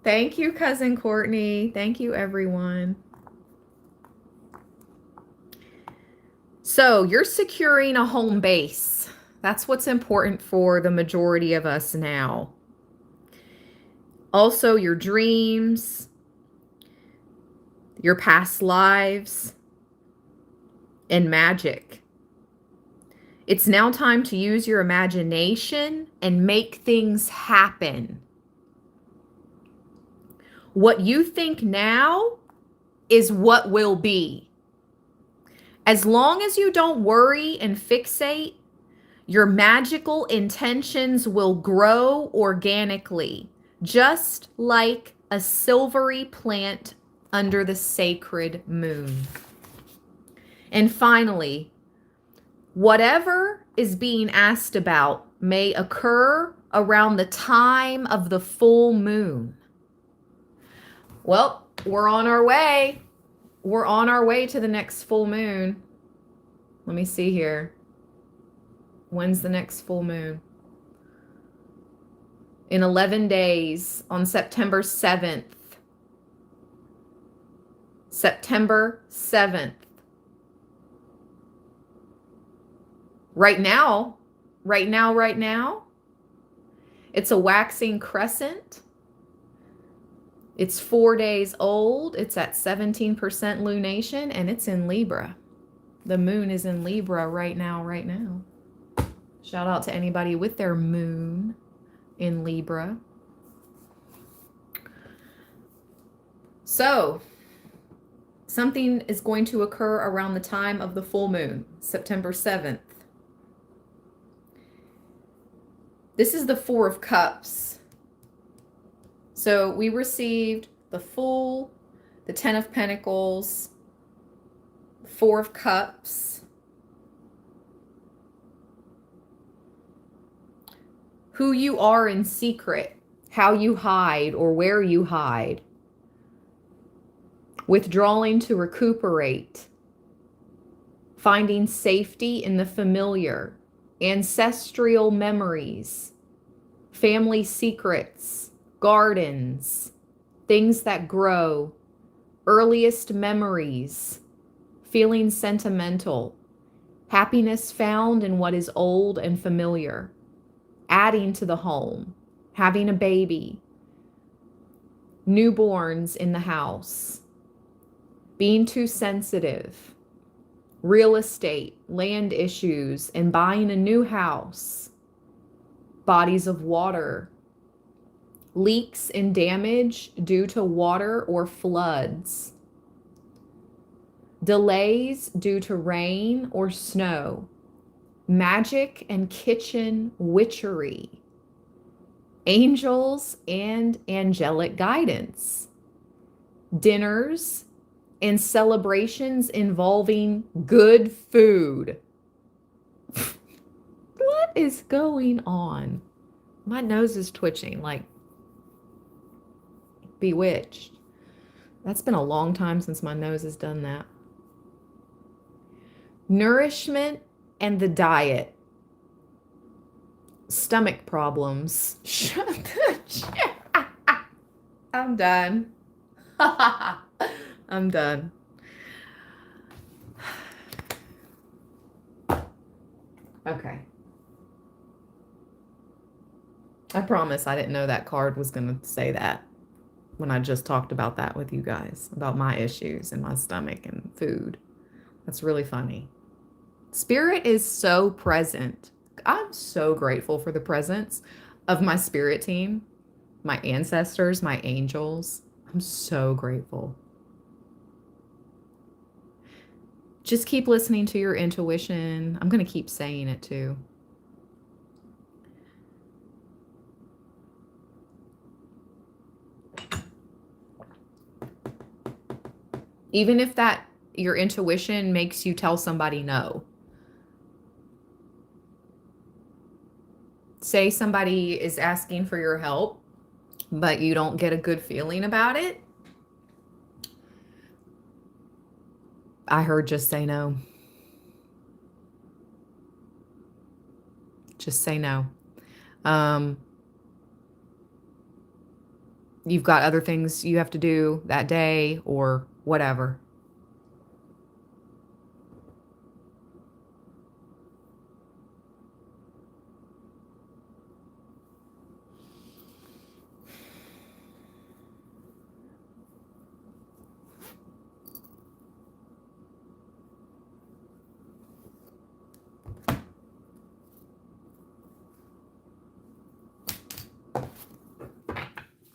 Thank you, Cousin Courtney. Thank you, everyone. So you're securing a home base. That's what's important for the majority of us now. Also, your dreams, your past lives, and magic. It's now time to use your imagination and make things happen. What you think now is what will be. As long as you don't worry and fixate, your magical intentions will grow organically, just like a silvery plant under the sacred moon. And finally, whatever is being asked about may occur around the time of the full moon. Well, we're on our way. We're on our way to the next full moon. Let me see here. When's the next full moon? In 11 days, on September 7th. September 7th. Right now, it's a waxing crescent. It's 4 days old. It's at 17% lunation, and it's in Libra. The moon is in Libra right now. Shout out to anybody with their moon in Libra. So, something is going to occur around the time of the full moon, September 7th. This is the Four of Cups. So we received the Fool, the Ten of Pentacles, the Four of Cups. Who you are in secret, how you hide or where you hide. Withdrawing to recuperate. Finding safety in the familiar. Ancestral memories. Family secrets. Gardens, things that grow, earliest memories, feeling sentimental, happiness found in what is old and familiar, adding to the home, having a baby, newborns in the house, being too sensitive, real estate, land issues, and buying a new house, bodies of water, leaks and damage due to water or floods, delays due to rain or snow, magic and kitchen witchery, angels and angelic guidance, dinners and celebrations involving good food. What is going on? My nose is twitching like Bewitched. That's been a long time since my nose has done that. Nourishment and the diet. Stomach problems. Shut the shit. I'm done. I'm done. Okay. I promise I didn't know that card was going to say that when I just talked about that with you guys, about my issues and my stomach and food. That's really funny. Spirit is so present. I'm so grateful for the presence of my spirit team, my ancestors, my angels. I'm so grateful. Just keep listening to your intuition. I'm going to keep saying it too. Even if that your intuition makes you tell somebody no. Say somebody is asking for your help but you don't get a good feeling about it, I heard just say no. Just say no. Um, you've got other things you have to do that day or whatever.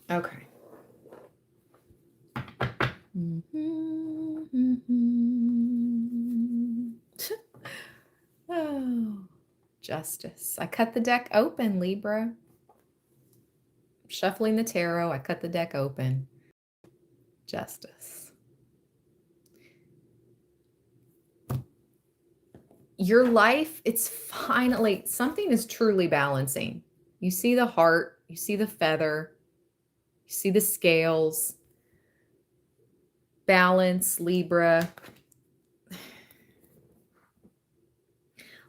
Okay. Oh, justice. I cut the deck open, Libra. Shuffling the tarot, I cut the deck open. Justice. Your life, it's finally, something is truly balancing. You see the heart, you see the feather, you see the scales. Balance, Libra.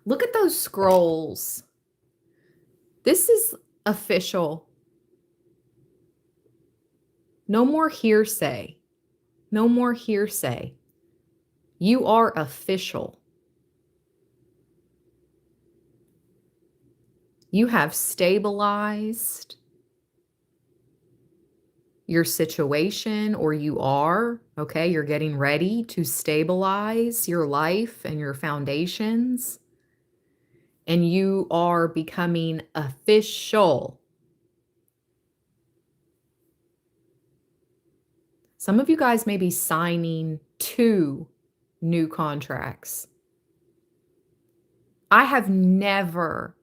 Look at those scrolls. This is official. No more hearsay. No more hearsay. You are official. You have stabilized your situation, or you are, okay? You're getting ready to stabilize your life and your foundations, and you are becoming official. Some of you guys may be signing 2 new contracts. I have never,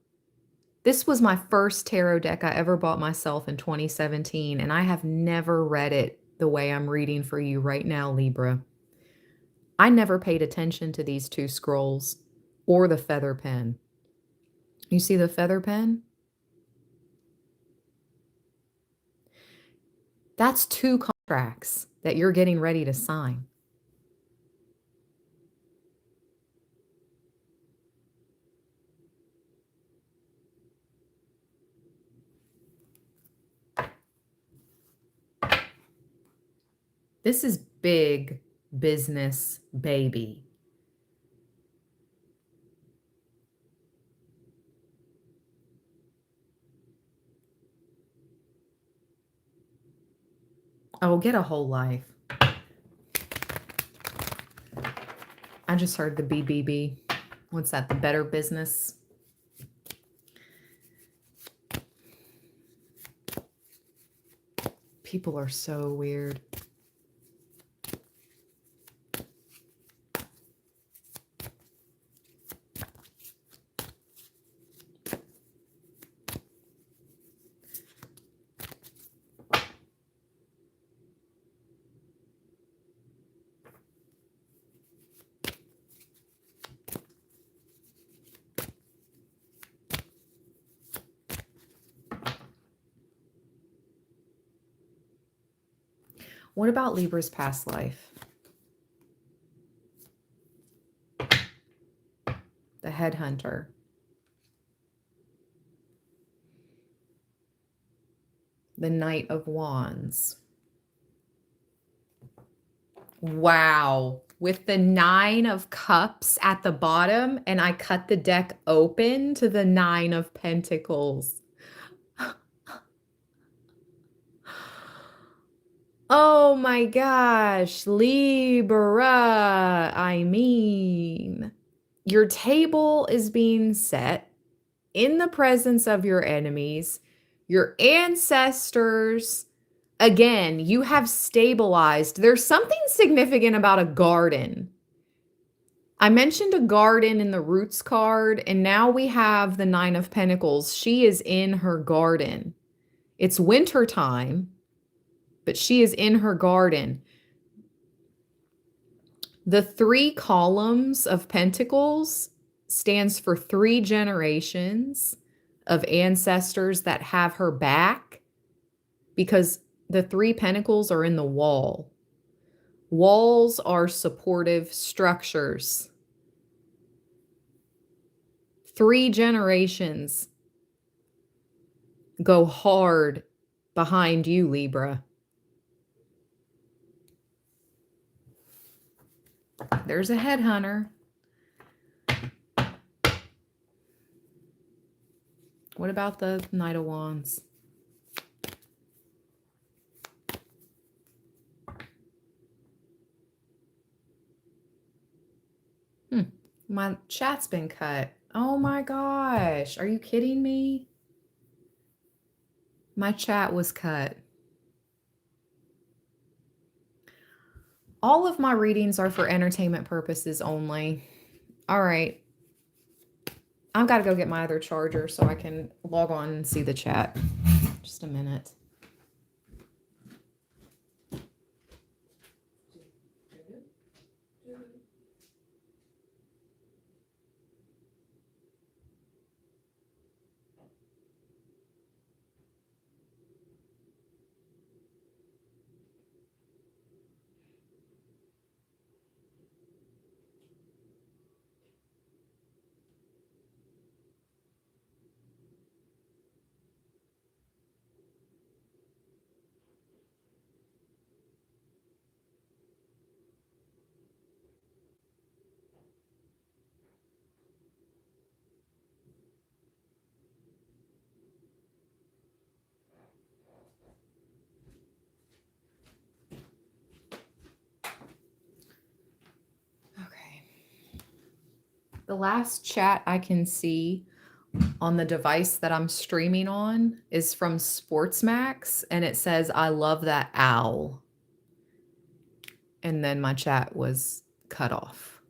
this was my first tarot deck I ever bought myself in 2017, and I have never read it the way I'm reading for you right now, Libra. I never paid attention to these 2 scrolls or the feather pen. You see the feather pen? That's 2 contracts that you're getting ready to sign. This is big business, baby. Oh, get a whole life. I just heard the BBB. What's that? The better business? People are so weird. What about Libra's past life? The headhunter. The Knight of Wands. Wow. With the 9 of Cups at the bottom, and I cut the deck open to the 9 of Pentacles. Oh my gosh, Libra. I mean, your table is being set in the presence of your enemies, your ancestors. Again, you have stabilized. There's something significant about a garden. I mentioned a garden in the Roots card, and now we have the 9 of Pentacles. She is in her garden. It's winter time, but she is in her garden. The 3 columns of Pentacles stands for 3 generations of ancestors that have her back because the 3 pentacles are in the wall. Walls are supportive structures. 3 generations go hard behind you, Libra. There's a headhunter. What about the Knight of Wands? My chat's been cut. Oh my gosh. Are you kidding me? My chat was cut. All of my readings are for entertainment purposes only. All right. I've got to go get my other charger so I can log on and see the chat. Just a minute. The last chat I can see on the device that I'm streaming on is from Sportsmax, and it says, "I love that owl." And then my chat was cut off.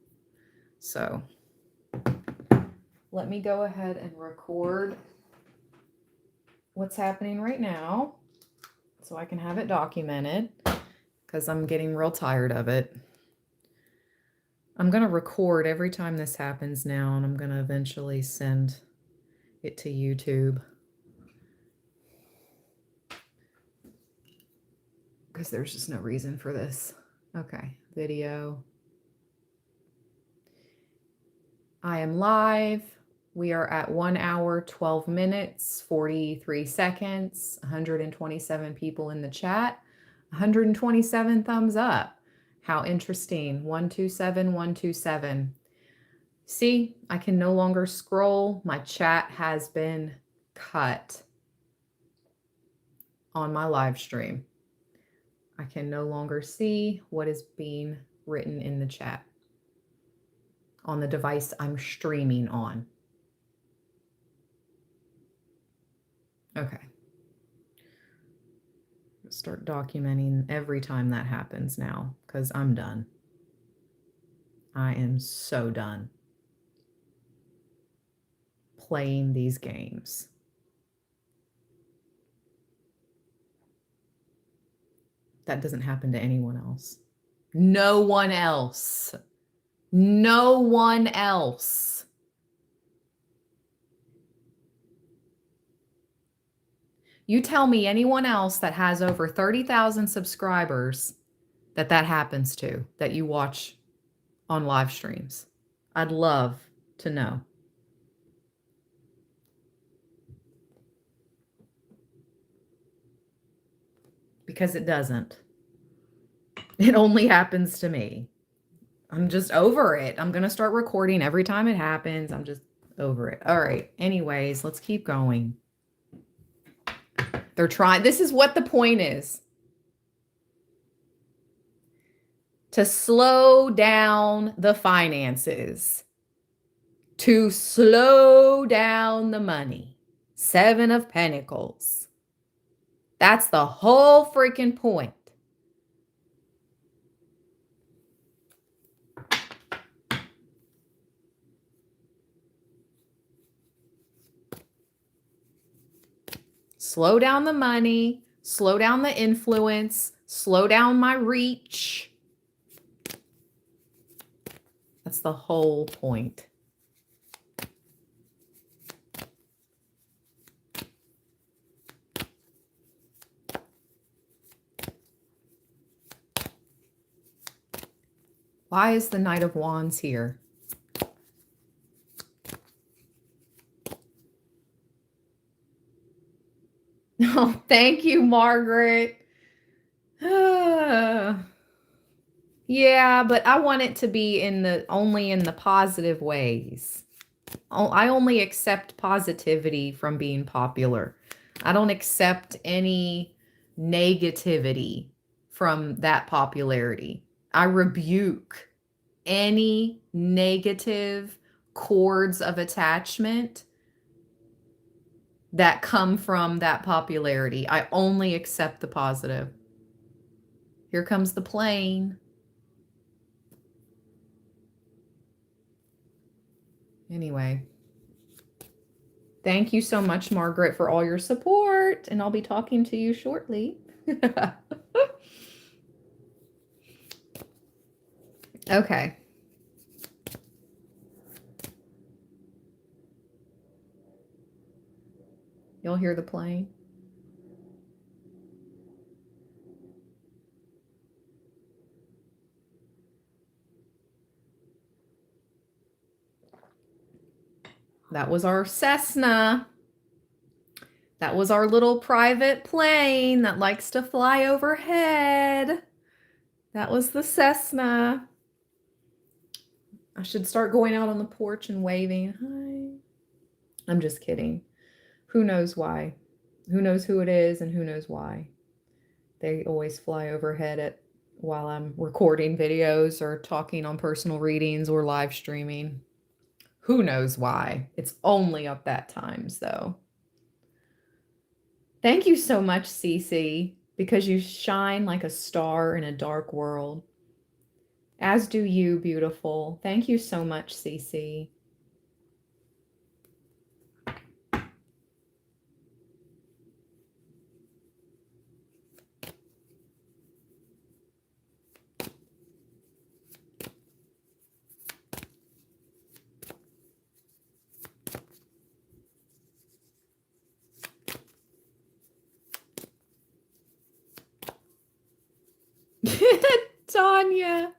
So let me go ahead and record what's happening right now so I can have it documented, because I'm getting real tired of it. I'm going to record every time this happens now, and I'm going to eventually send it to YouTube, because there's just no reason for this. Okay, video. I am live. We are at 1 hour, 12 minutes, 43 seconds, 127 people in the chat, 127 thumbs up. How interesting. 127, 127. See, I can no longer scroll. My chat has been cut on my live stream. I can no longer see what is being written in the chat on the device I'm streaming on. Okay. Start documenting every time that happens now, because I'm done. I am so done playing these games. That doesn't happen to anyone else. No one else. No one else. You tell me anyone else that has over 30,000 subscribers that happens to, that you watch on live streams. I'd love to know. Because it doesn't. It only happens to me. I'm just over it. I'm going to start recording every time it happens. I'm just over it. All right. Anyways, let's keep going. They're trying. This is what the point is. To slow down the finances. To slow down the money. 7 of Pentacles. That's the whole freaking point. Slow down the money, slow down the influence, slow down my reach. That's the whole point. Why is the Knight of Wands here? Oh, thank you, Margaret. Yeah, but I want it to be only in the positive ways. I only accept positivity from being popular. I don't accept any negativity from that popularity. I rebuke any negative cords of attachment that come from that popularity. I only accept the positive. Here comes the plane. Anyway, thank you so much, Margaret, for all your support, and I'll be talking to you shortly. Okay. You'll hear the plane. That was our Cessna. That was our little private plane that likes to fly overhead. That was the Cessna. I should start going out on the porch and waving. Hi. I'm just kidding. Who knows why? Who knows who it is and who knows why? They always fly overhead while I'm recording videos or talking on personal readings or live streaming. Who knows why? It's only up that times though. Thank you so much, Cece, because you shine like a star in a dark world. As do you, beautiful. Thank you so much, Cece. Tanya.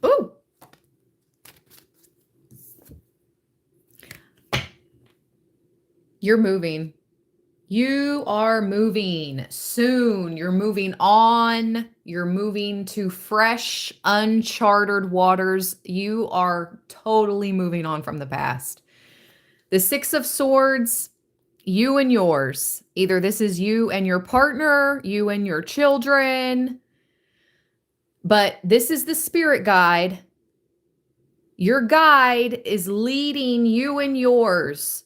Ooh. You're moving. You are moving soon. You're moving on. You're moving to fresh, uncharted waters. You are totally moving on from the past. The Six of Swords, you and yours. Either this is you and your partner, you and your children, but this is the spirit guide. Your guide is leading you and yours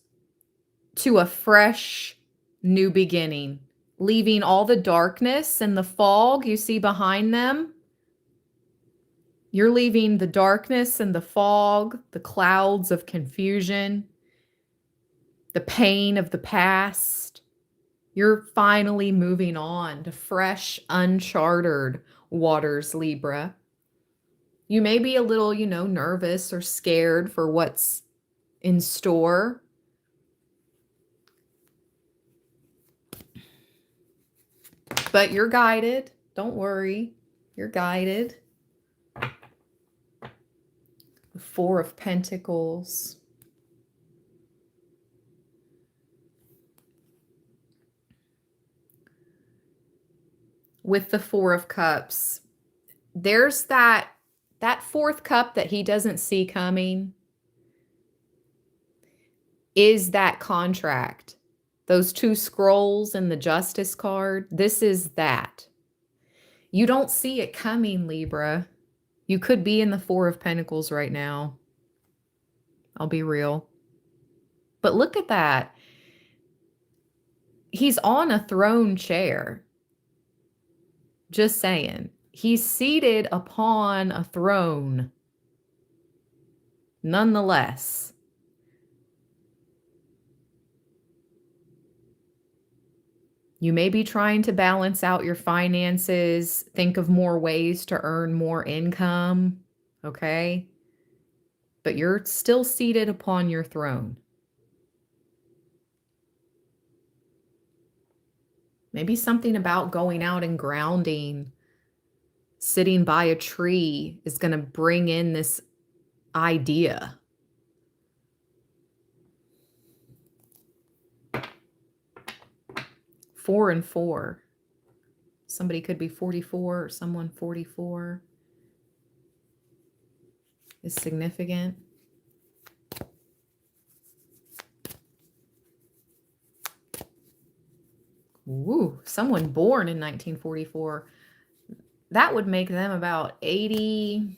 to a fresh new beginning, leaving all the darkness and the fog you see behind them. You're leaving the darkness and the fog, the clouds of confusion, the pain of the past. You're finally moving on to fresh, uncharted waters, Libra. You may be a little, nervous or scared for what's in store. But you're guided. Don't worry. You're guided. The Four of Pentacles. With the Four of Cups. There's that fourth cup that he doesn't see coming is that contract. Those two scrolls and the Justice card, this is that. You don't see it coming, Libra. You could be in the Four of Pentacles right now. I'll be real. But look at that. He's on a throne chair. Just saying. He's seated upon a throne. Nonetheless. You may be trying to balance out your finances, think of more ways to earn more income, okay? But you're still seated upon your throne. Maybe something about going out and grounding, sitting by a tree is going to bring in this idea. Four and four. Somebody could be 44 or someone 44 is significant. Woo, someone born in 1944. That would make them about 80.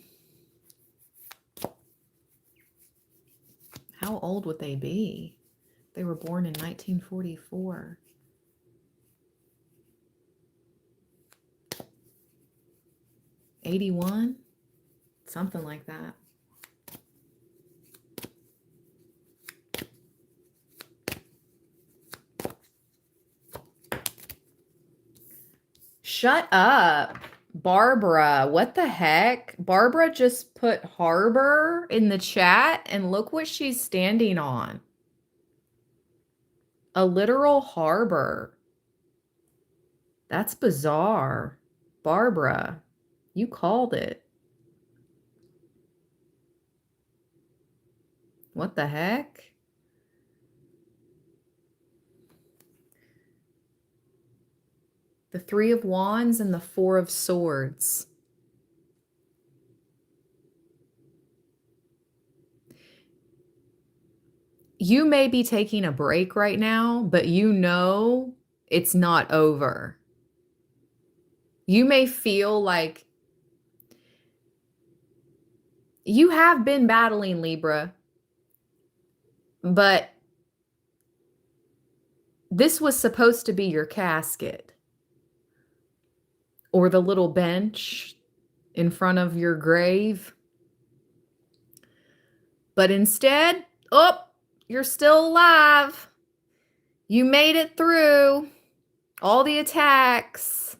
How old would they be? They were born in 1944. '81? Something like that. Shut up, Barbara. What the heck? Barbara just put harbor in the chat, and look what she's standing on. A literal harbor. That's bizarre. Barbara, you called it. What the heck? The Three of Wands and the Four of Swords. You may be taking a break right now, but you know it's not over. You may feel like you have been battling Libra, but this was supposed to be your casket or the little bench in front of your grave. But instead, oh, you're still alive. You made it through all the attacks,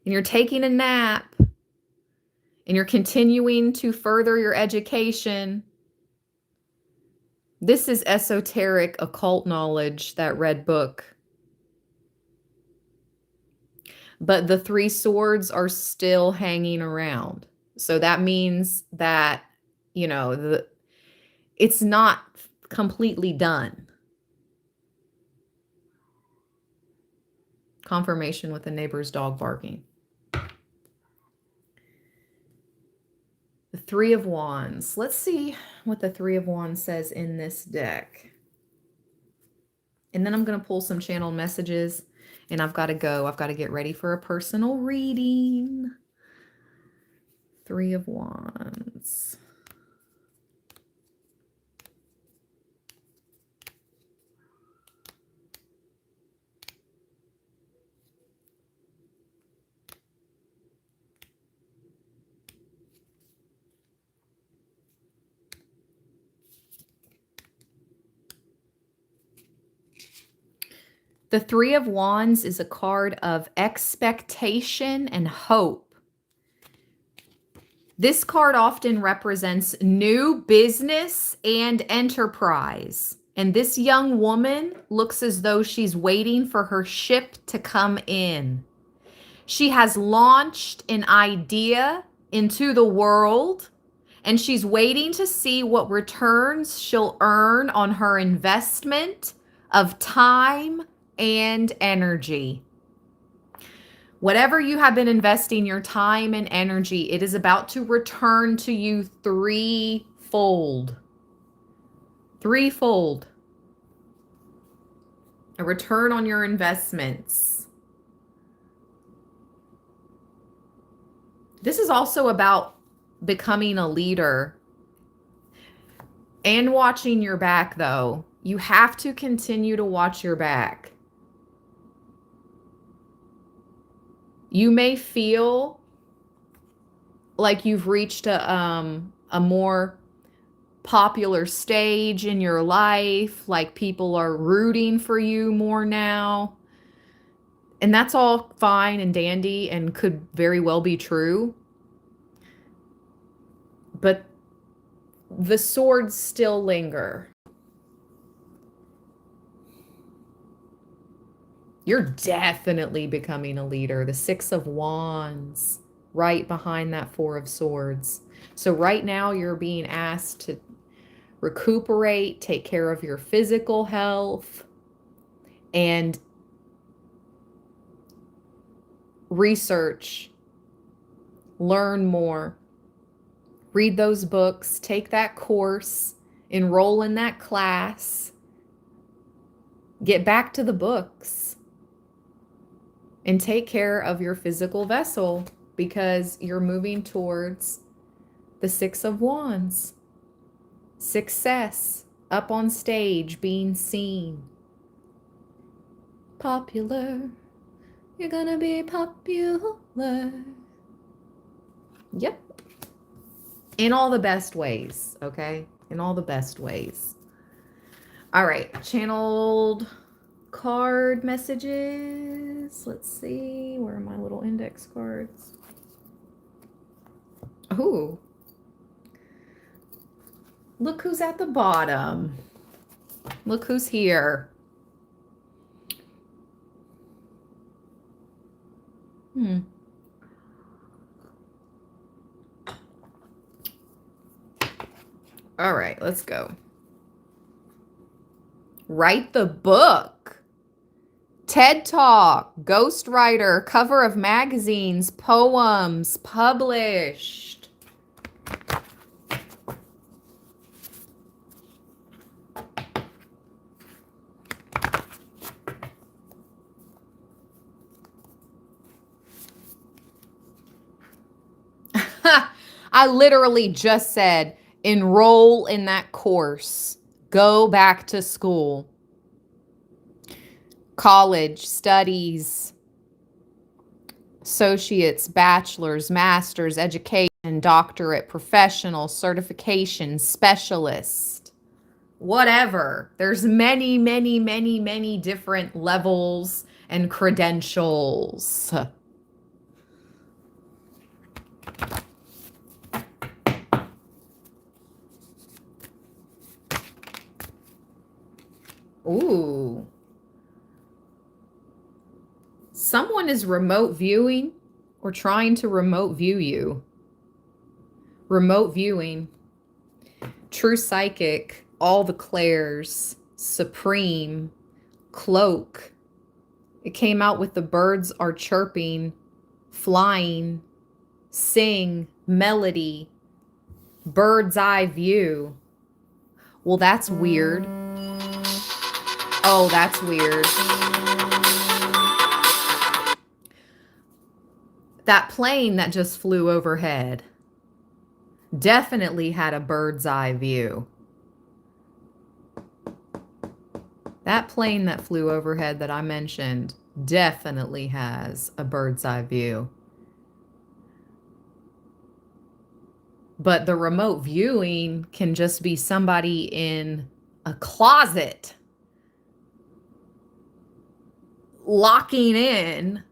and you're taking a nap, and you're continuing to further your education. This is esoteric occult knowledge, that red book. But the three swords are still hanging around. So that means that, you know, it's not completely done. Confirmation with the neighbor's dog barking. The Three of Wands. Let's see what the Three of Wands says in this deck. And then I'm going to pull some channel messages, and I've got to go. I've got to get ready for a personal reading. Three of Wands. The Three of Wands is a card of expectation and hope. This card often represents new business and enterprise. And this young woman looks as though she's waiting for her ship to come in. She has launched an idea into the world, and she's waiting to see what returns she'll earn on her investment of time and energy. Whatever you have been investing your time and energy, it is about to return to you threefold. Threefold. A return on your investments. This is also about becoming a leader and watching your back, though. You have to continue to watch your back. You may feel like you've reached a more popular stage in your life, like people are rooting for you more now. And that's all fine and dandy and could very well be true. But the swords still linger. You're definitely becoming a leader. The Six of Wands, right behind that Four of Swords. So right now you're being asked to recuperate, take care of your physical health, and research, learn more, read those books, take that course, enroll in that class, get back to the books, and take care of your physical vessel because you're moving towards the Six of Wands. Success, up on stage, being seen. Popular. You're gonna be popular. Yep. In all the best ways, okay? In all the best ways. All right, channeled card messages. Let's see, where are my little index cards? Ooh. Look who's at the bottom. Look who's here. All right, let's go. Write the book. TED Talk, ghostwriter, cover of magazines, poems, published. I literally just said, enroll in that course. Go back to school. College, studies, associates, bachelor's, master's, education, doctorate, professional, certification, specialist, whatever. There's many, many, many, many different levels and credentials. Ooh. Someone is remote viewing or trying to remote view you. Remote viewing. True psychic, all the clairs, supreme, cloak. It came out with the birds are chirping, flying, sing, melody, bird's eye view. Well, that's weird. Oh, that's weird. That plane that just flew overhead definitely had a bird's eye view. That plane that flew overhead that I mentioned definitely has a bird's eye view. But the remote viewing can just be somebody in a closet, locking in,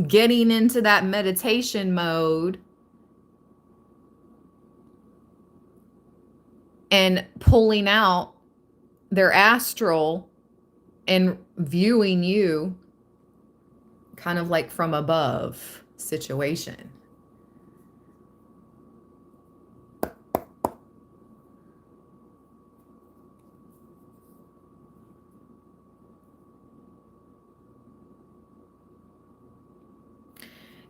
getting into that meditation mode, and pulling out their astral and viewing you kind of like from above situation.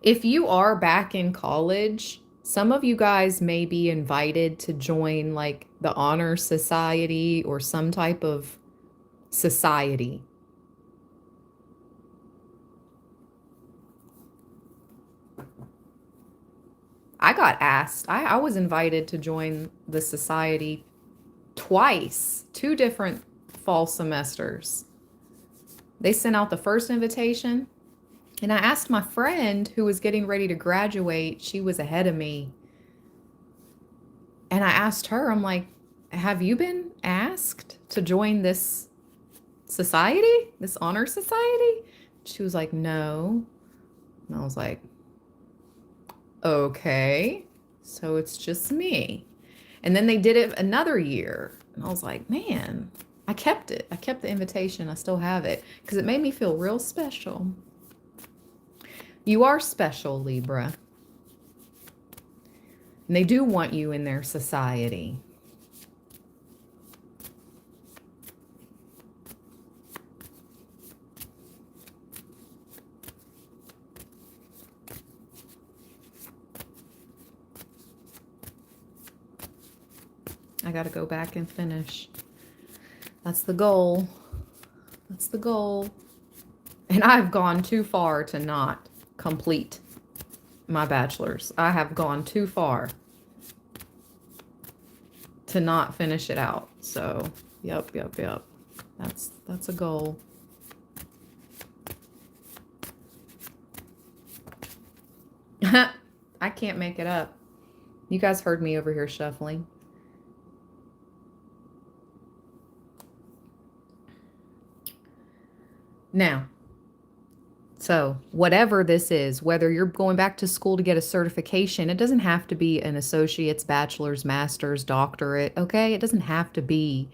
If you are back in college, some of you guys may be invited to join like the honor society or some type of society. I got asked, I was invited to join the society twice, 2 different fall semesters. They sent out the first invitation, and I asked my friend who was getting ready to graduate, she was ahead of me. And I asked her, I'm like, have you been asked to join this society, this honor society? She was like, no. And I was like, okay, so it's just me. And then they did it another year. And I was like, man, I kept it. I kept the invitation. I still have it because it made me feel real special. You are special, Libra. And they do want you in their society. I got to go back and finish. That's the goal. That's the goal. And I've gone too far to not complete my bachelor's. I have gone too far to not finish it out. So, yep. That's a goal. I can't make it up. You guys heard me over here shuffling. Now, so whatever this is, whether you're going back to school to get a certification, it doesn't have to be an associate's, bachelor's, master's, doctorate, okay? It doesn't have to be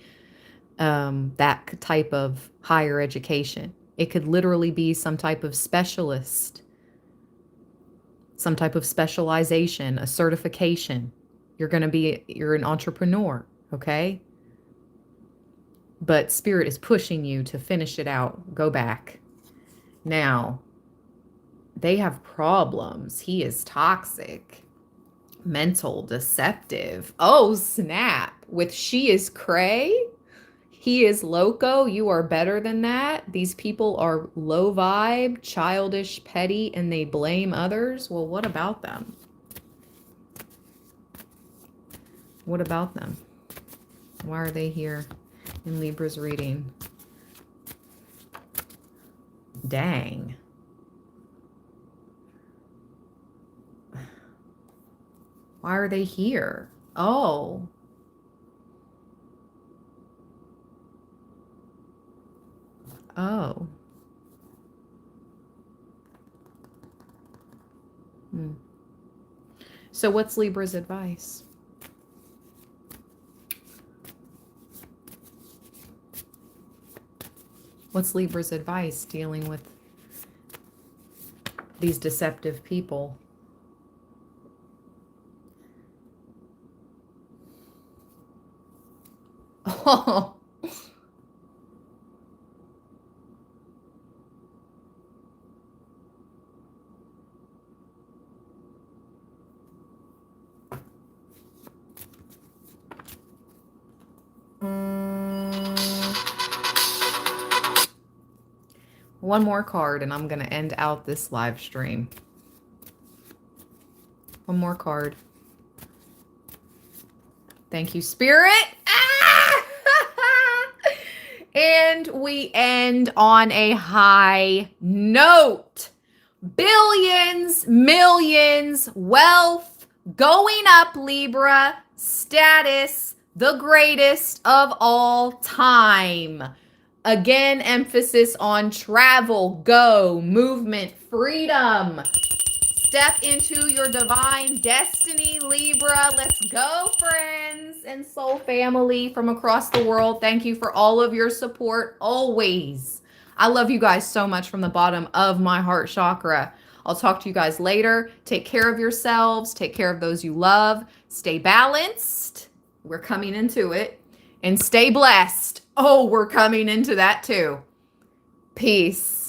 that type of higher education. It could literally be some type of specialist, some type of specialization, a certification. You're an entrepreneur, okay? But Spirit is pushing you to finish it out. Go back. Now, they have problems. He is toxic, mental, deceptive. Oh, snap. With she is cray. He is loco. You are better than that. These people are low vibe, childish, petty, and they blame others. Well, what about them? What about them? Why are they here in Libra's reading? Dang. Why are they here? Oh. Oh. So what's Libra's advice? What's Libra's advice dealing with these deceptive people? Oh. One more card and I'm going to end out this live stream. One more card. Thank you, Spirit. Ah! And we end on a high note. Billions, millions, wealth, going up, Libra, status, the greatest of all time. Again, emphasis on travel, go, movement, freedom. Step into your divine destiny, Libra. Let's go, friends and soul family from across the world. Thank you for all of your support always. I love you guys so much from the bottom of my heart chakra. I'll talk to you guys later. Take care of yourselves. Take care of those you love. Stay balanced. We're coming into it. And stay blessed. Oh, we're coming into that too. Peace.